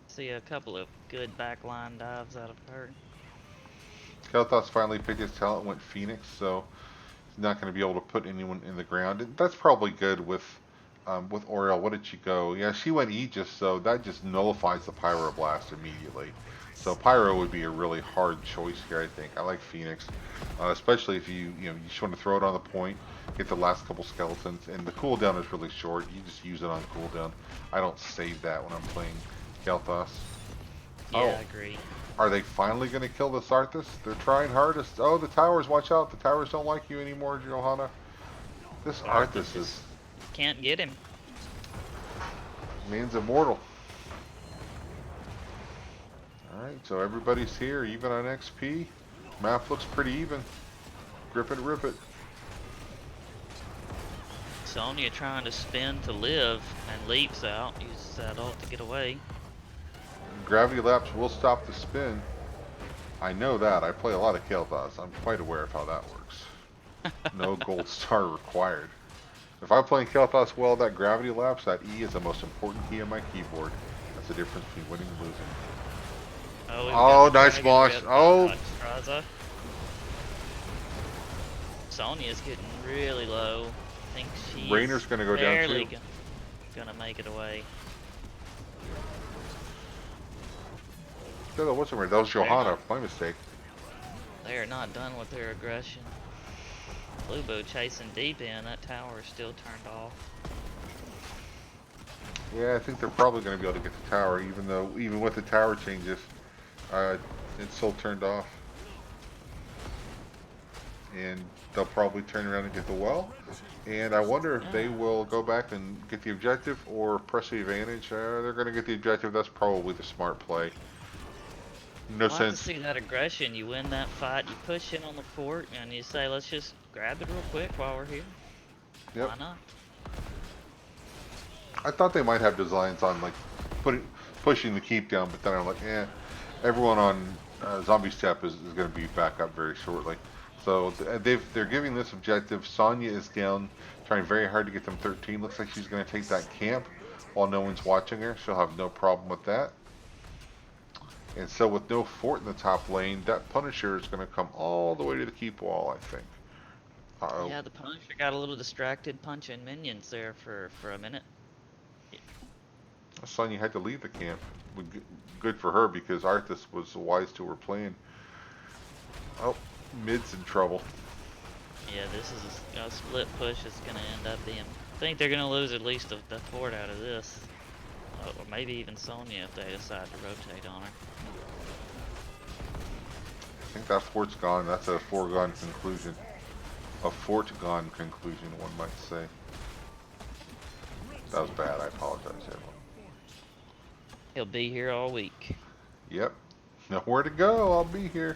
see a couple of good backline dives out of her. Kel'Thas finally picked his talent, went Phoenix, so he's not going to be able to put anyone in the ground. And that's probably good with Oriel. What did she go? Yeah, she went Aegis, so that just nullifies the Pyroblast immediately. So Pyro would be a really hard choice here, I think. I like Phoenix, especially if you just want to throw it on the point, get the last couple skeletons, and the cooldown is really short. You just use it on cooldown. I don't save that when I'm playing Kel'Thas. Yeah, Oh. I agree. Are they finally going to kill this Arthas? They're trying hardest. Oh, the towers, watch out. The towers don't like you anymore, Johanna. This Arthas is... Can't get him. Man's immortal. Alright, so everybody's here, even on XP. Map looks pretty even. Grip it, rip it. Sonya trying to spin to live and leaps out. Uses that ult to get away. Gravity Lapse will stop the spin. I know that. I play a lot of Kel'Thas. I'm quite aware of how that works. No gold star required. If I'm playing Kel'Thas well, that Gravity Lapse, that E is the most important key on my keyboard. That's the difference between winning and losing. Oh, nice Mosh. Oh! Sonya's getting really low. I think she's Rainer's going to go down too. barely gonna make it away. No, that wasn't right. That was Johanna. My mistake. They are not done with their aggression. LuBu chasing deep in. That tower is still turned off. Yeah, I think they're probably going to be able to get the tower, even with the tower changes, it's still turned off. And they'll probably turn around and get the well. And I wonder if they will go back and get the objective or press the advantage. They're going to get the objective. That's probably the smart play. No Like sense. to see that aggression. You win that fight, you push in on the fort, and you say, let's just grab it real quick while we're here. Yep. Why not? I thought they might have designs on like pushing the keep down, but then I'm like, everyone on Zombie Step is going to be back up very shortly. So they're giving this objective. Sonya is down, trying very hard to get them 13. Looks like she's going to take that camp while no one's watching her. She'll have no problem with that. And so with no fort in the top lane, that Punisher is going to come all the way to the keep wall, I think. Uh-oh. Yeah, the Punisher got a little distracted punching minions there for a minute. Sonya had to leave the camp. Good for her because Arthas was wise to her plan. Oh, mid's in trouble. Yeah, this is a split push. It's going to end up being... I think they're going to lose at least the fort out of this. Or maybe even Sonya if they decide to rotate on her. I think that fort's gone. That's a foregone conclusion. A fort-gone conclusion, one might say. That was bad. I apologize, everyone. He'll be here all week. Yep. Nowhere to go. I'll be here.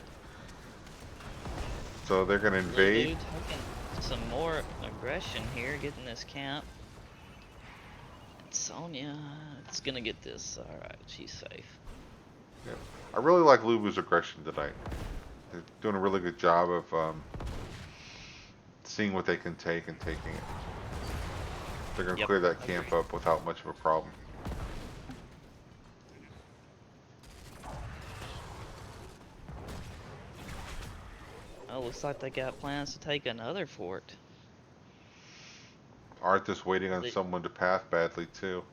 So they're going to invade. LuBu taking some more aggression here, getting this camp. Sonya, it's gonna get this. Alright, she's safe. Yeah. I really like LuBu's aggression tonight. They're doing a really good job of seeing what they can take and taking it. They're going to Yep. clear that camp up without much of a problem. Oh, looks like they got plans to take another fort. Arthur's waiting on The- someone to path badly, too.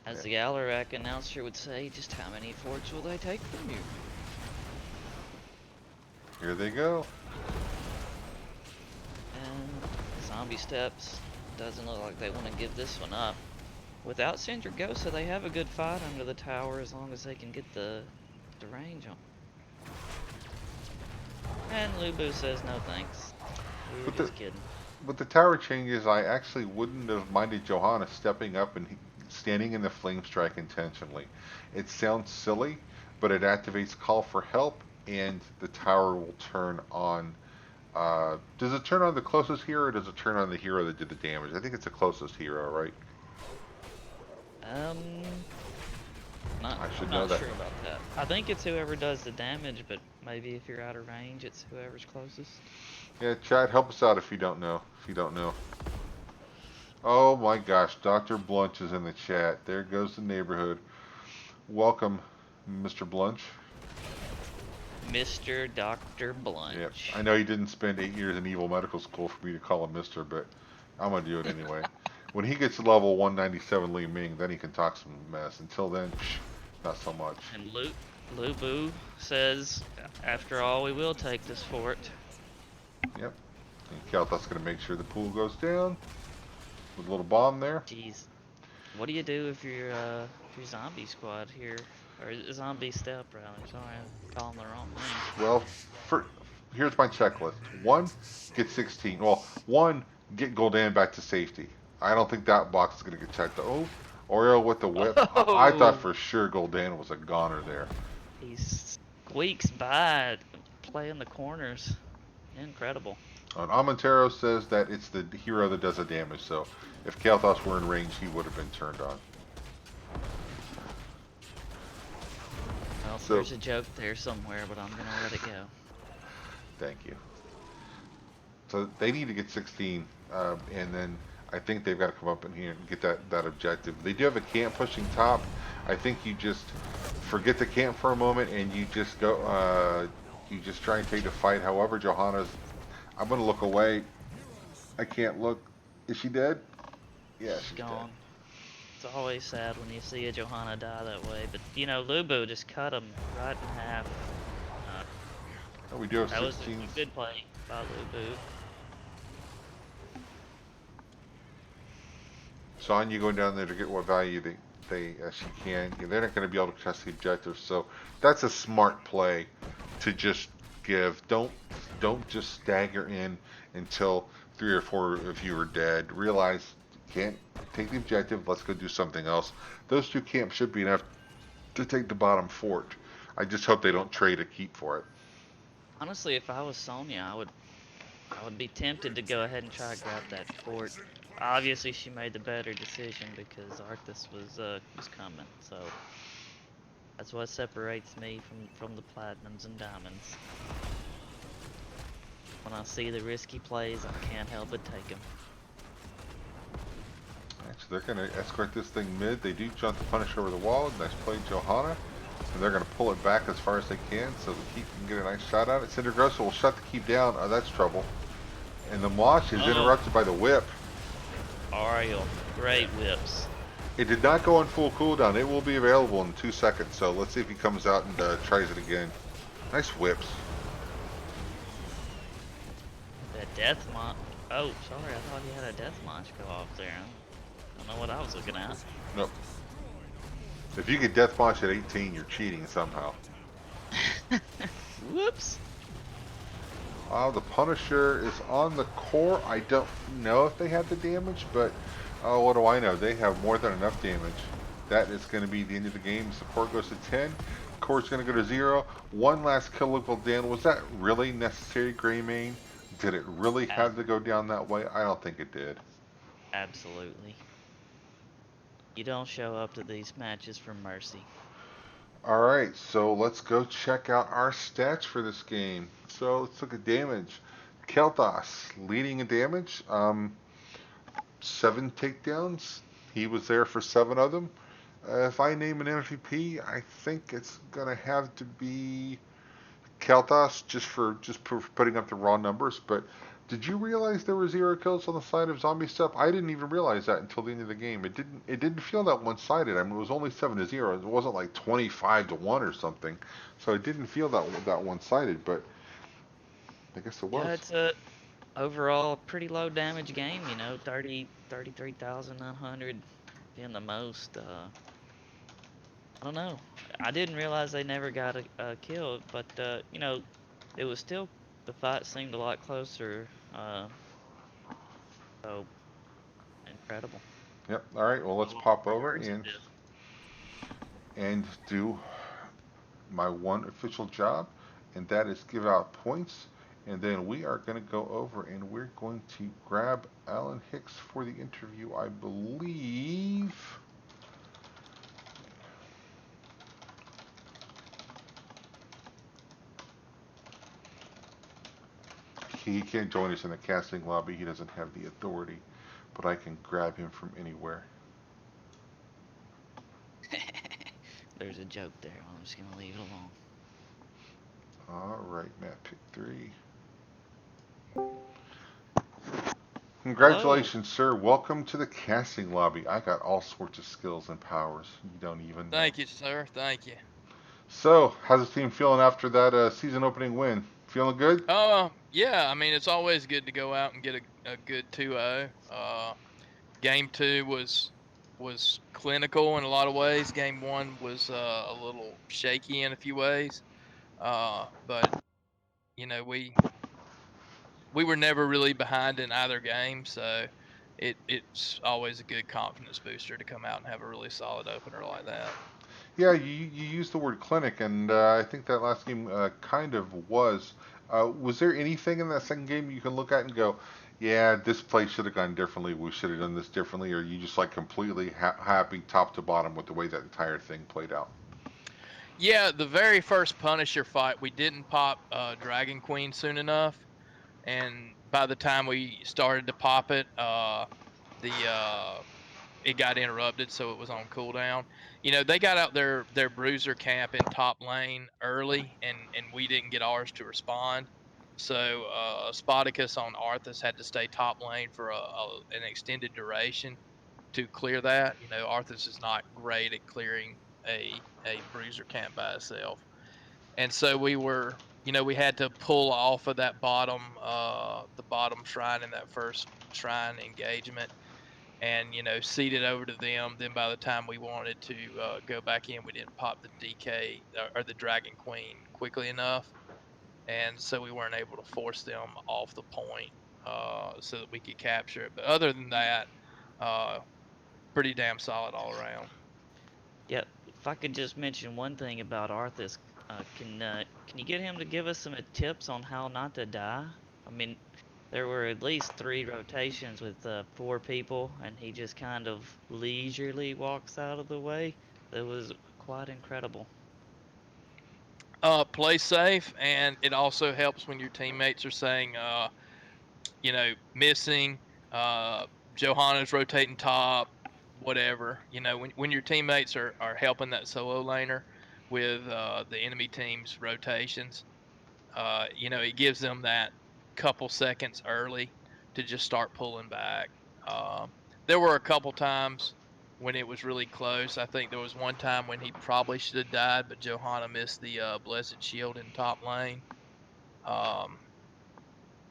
As the Alarak announcer would say, just how many forts will they take from you? Here they go. And Zombie Steps doesn't look like they want to give this one up. Without Sindragosa, they have a good fight under the tower as long as they can get the range on. And LuBu says no thanks. We were But just kidding. With the tower changes, I actually wouldn't have minded Johanna stepping up and standing in the flame strike intentionally. It sounds silly, but it activates call for help, and the tower will turn on. Does it turn on the closest hero, or does it turn on the hero that did the damage? I think it's the closest hero, right? I should know not that. sure about that. I think it's whoever does the damage, but maybe if you're out of range, it's whoever's closest. Yeah, chat, help us out if you don't know. If you don't know. Oh my gosh, Dr. Blunch is in the chat. There goes the neighborhood. Welcome, Mr. Blunch. Mr. Dr. Blunch. Yep. I know he didn't spend 8 years in evil medical school for me to call him Mr., but I'm gonna do it anyway. When he gets to level 197 Li Ming, then he can talk some mess. Until then, not so much. And LuBu says, after all, we will take this fort. Yep. And Kalthus gonna make sure the pool goes down with a little bomb there. Jeez. What do you do if you're zombie squad here? Or zombie step, rather. Sorry, I'm calling the wrong name. Well, here's my checklist. 1, get 16. Well, 1, get Gul'dan back to safety. I don't think that box is going to get checked. Oh, Oreo with the whip. I thought for sure Gul'dan was a goner there. He squeaks by, playing the corners. Incredible. And Amontero says that it's the hero that does the damage, so if Kalthus were in range, he would have been turned on. Well, So- there's a joke there somewhere, but I'm gonna let it go. Thank you. So they need to get 16, and then I think they've got to come up in here and get that objective. They do have a camp pushing top. I think you just forget the camp for a moment and you just go. You just try and take the fight. However, Johanna's. I'm gonna look away. I can't look. Is she dead? Yeah, she's Gone. dead. It's always sad when you see a Johanna die that way, but you know, LuBu just cut him right in half. Oh, we do have That was 16. a good play by LuBu. Sonya going down there to get what value she can. Yeah, they're not going to be able to test the objective, so that's a smart play to just give. Don't just stagger in until 3 or 4 of you are dead. Realize you can't take the objective. Let's go do something else. Those 2 camps should be enough to take the bottom fort. I just hope they don't trade a keep for it. Honestly, if I was Sonya, I would be tempted to go ahead and try to grab that fort. Obviously, she made the better decision because Arthas was coming. So that's what separates me from the platinums and diamonds. When I see the risky plays, I can't help but take them. Actually, they're going to escort this thing mid. They do jump the punish over the wall. Nice play, Johanna. And they're going to pull it back as far as they can so the keep can get a nice shot at it. Cindergrosa will shut the keep down. Oh, that's trouble. And the Mosh is interrupted by the whip. Ariel, great whips. It did not go on full cooldown. It will be available in 2 seconds. So let's see if he comes out and tries it again. Nice whips. That death launch. Oh, sorry, I thought he had a death launch go off there. I don't know what I was looking at. Nope. If you get death launch at 18, you're cheating somehow. Whoops. The Punisher is on the core. I don't know if they have the damage, but what do I know? They have more than enough damage. That is going to be the end of the game. Support goes to 10. Core's going to go to 0. One last kill of Gul'dan. Was that really necessary, Greymane? Did it really have to go down that way? I don't think it did. Absolutely. You don't show up to these matches for mercy. All right, so let's go check out our stats for this game. So let's look at damage. Kel'Thas leading in damage, 7 takedowns. He was there for 7 of them. If I name an MVP, I think it's gonna have to be Kel'Thas just for putting up the raw numbers. But did you realize there were 0 kills on the side of Zombie Step? I didn't even realize that until the end of the game. It didn't feel that one-sided. I mean, it was only 7-0. It wasn't like 25-1 or something. So it didn't feel that one-sided. But I guess it was. Yeah, it's a overall pretty low damage game, 33,900 being the most. I don't know. I didn't realize they never got a kill, but it was still the fight seemed a lot closer. So incredible. Yep. All right. Well, A let's loss pop for over words in and do my one official job, and that is give out points. And then we are going to go over and we're going to grab Alan Hicks for the interview, I believe. He can't join us in the casting lobby. He doesn't have the authority, but I can grab him from anywhere. this. There's a joke there. I'm just gonna leave it alone. All right, Matt, pick 3. Hello. Congratulations, sir. Welcome to the casting lobby. I got all sorts of skills and powers you don't even know. Thank you, sir. Thank you. So, how's the team feeling after that season opening win? Feeling good? Yeah, I mean, it's always good to go out and get a good 2-0. Game 2 was clinical in a lot of ways. Game 1 was a little shaky in a few ways. But you know, we were never really behind in either game, so it's always a good confidence booster to come out and have a really solid opener like that. Yeah, you used the word clinic, and I think that last game kind of was. Was there anything in that second game you can look at and go, yeah, this play should have gone differently. We should have done this differently, or you just like completely happy top to bottom with the way that entire thing played out? Yeah, the very first Punisher fight, we didn't pop Dragon Queen soon enough, and by the time we started to pop it, the it got interrupted, so it was on cooldown. You know, they got out their bruiser camp in top lane early, and we didn't get ours to respond. So Spartacus on Arthas had to stay top lane for an extended duration to clear that. You know, Arthas is not great at clearing a bruiser camp by itself, and so we had to pull off of that the bottom shrine in that first shrine engagement, and cede it over to them. Then by the time we wanted to go back in, we didn't pop the DK or the Dragon Queen quickly enough, and so we weren't able to force them off the point so that we could capture it. But other than that, uh, pretty damn solid all around. Yeah, if I could just mention one thing about Arthas, can you get him to give us some tips on how not to die? I mean, there were at least 3 rotations with 4 people, and he just kind of leisurely walks out of the way. It was quite incredible. Play safe, and it also helps when your teammates are saying, missing, uh, Johanna's rotating top, whatever. You know, when your teammates are helping that solo laner with the enemy team's rotations, it gives them that couple seconds early to just start pulling back. Uh, there were a couple times when it was really close. I think there was one time when he probably should have died, but Johanna missed the Blessed Shield in top lane. Um,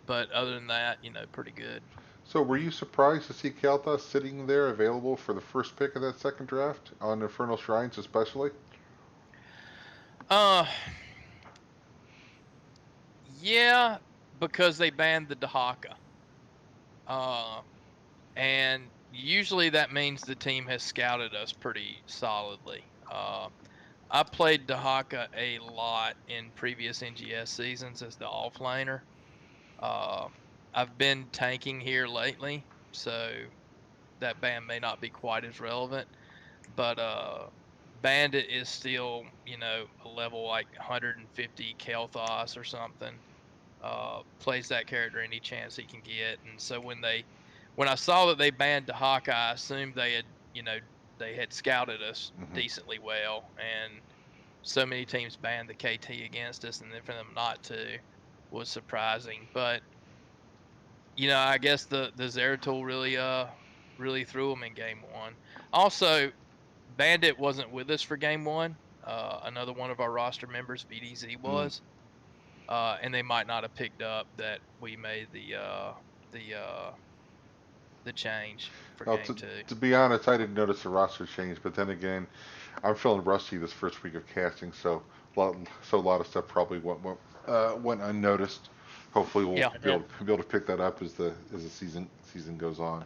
but other than that, pretty good. So, were you surprised to see Kalthas sitting there available for the first pick of that second draft on Infernal Shrines, especially? Uh, yeah, because they banned the Dahaka. Uh, and usually that means the team has scouted us pretty solidly. I played Dahaka a lot in previous NGS seasons as the offlaner. Uh, I've been tanking here lately, so that ban may not be quite as relevant. but Bandit is still, a level like 150 Kel'Thas or something. Plays that character any chance he can get, and so when I saw that they banned the Hawkeye, I assumed they had scouted us Hmm. decently well, and so many teams banned the KT against us, and then for them not to was surprising. But I guess the Zeratul really threw them in game one. Also, Bandit wasn't with us for game one. Another one of our roster members, VDZ, Mm. was, and they might not have picked up that we made the uh, the change for Well, game two. to be honest, I didn't notice the roster change, but then again, I'm feeling rusty this first week of casting, so a lot of stuff probably went unnoticed. Hopefully, we'll Yeah, I, be def- able, be able to pick that up as the season goes on.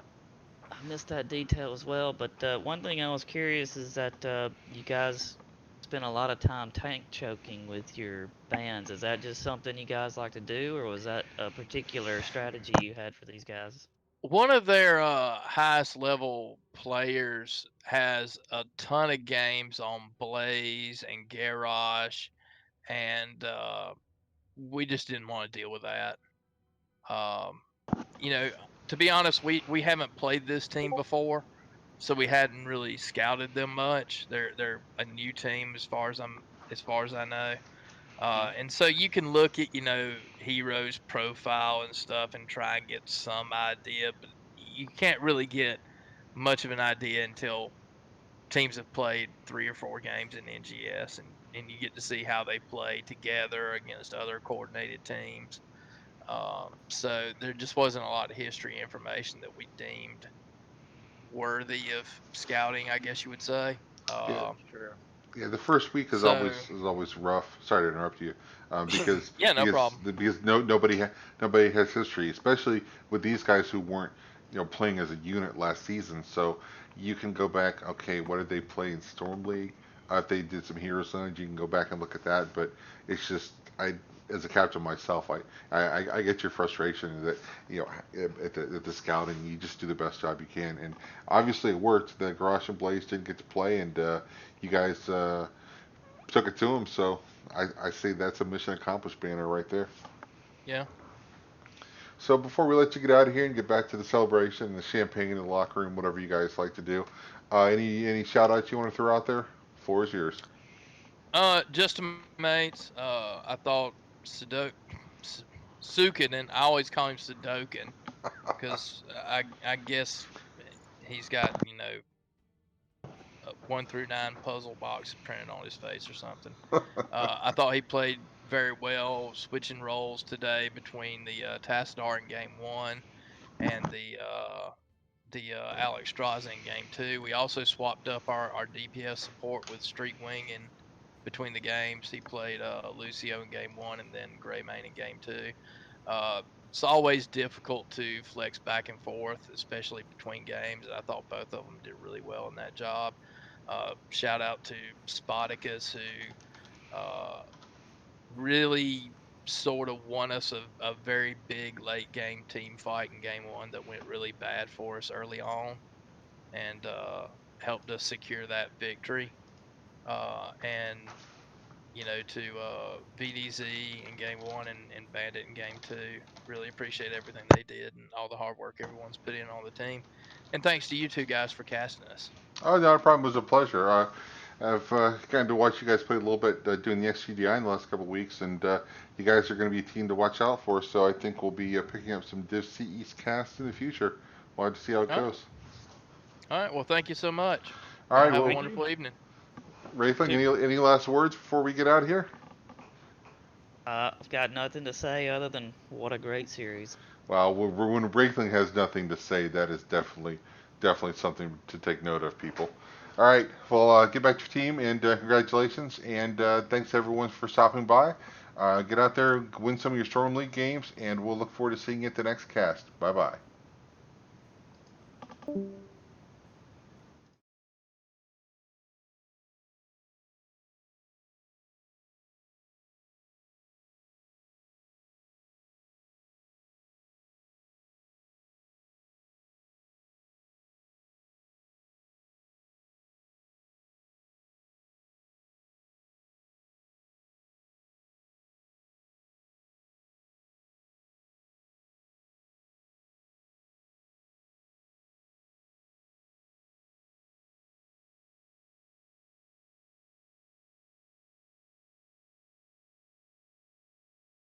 I missed that detail as well, but one thing I was curious is that you guys spend a lot of time tank choking with your bands. Is that just something you guys like to do, or was that a particular strategy you had for these guys? one of their highest level players has a ton of games on Blaze and Garrosh, and we just didn't want to deal with that. Um, you know, to be honest, we haven't played this team before, so we hadn't really scouted them much. They're a new team as far as I know. And so you can look at Hero's profile and stuff and try and get some idea, but you can't really get much of an idea until teams have played 3 or 4 games in NGS, and you get to see how they play together against other coordinated teams. So there just wasn't a lot of history information that we deemed worthy of scouting, I guess you would say. Yeah, Sure. yeah. The first week So is always rough. Sorry to interrupt you, because yeah, no problem. nobody has history, especially with these guys who weren't playing as a unit last season. So you can go back. Okay, what did they play in Storm League? If they did some Hero Suns, you can go back and look at that. But it's just as a captain myself, I get your frustration that at the scouting, you just do the best job you can, and obviously it worked. The Garage and Blaze didn't get to play, and you guys took it to them. So I say that's a mission accomplished banner right there. Yeah. So before we let you get out of here and get back to the celebration, the champagne in the locker room, whatever you guys like to do, any shout outs you want to throw out there? Floor is yours. Just to my mates. I thought Sudoku, Sukin, and I always call him Sudokin because I guess he's got 1 through 9 puzzle box printed on his face or something. I thought he played very well, switching roles today between the Tassadar in game one and the Alex Straza in game two. We also swapped up our DPS support with Street Wing in between the games. He played Lucio in game one and then Greymane in game two. Uh, it's always difficult to flex back and forth, especially between games. And I thought both of them did really well in that job. Shout out to Spoticus, who really sort of won us a very big late game team fight in game one that went really bad for us early on, and helped us secure that victory. And to VDZ in game one and Bandit in game two, really appreciate everything they did and all the hard work everyone's put in on the team. And thanks to you two guys for casting us. Oh, not a problem. It was a pleasure. I've gotten to watch you guys play a little bit doing the XGDI in the last couple of weeks, and you guys are going to be a team to watch out for. So I think we'll be picking up some Div C East casts in the future. We'll have to see how it All right. goes. All right. Well, thank you so much. All Y'all right. have a Well, Thank you. wonderful evening. Wraithling, Too. any last words before we get out of here? I've got nothing to say other than what a great series. Well, when Wraithling has nothing to say, that is definitely something to take note of, people. All right. Well, get back to your team, and congratulations, and thanks everyone for stopping by. Get out there, win some of your Storm League games, and we'll look forward to seeing you at the next cast. Bye bye.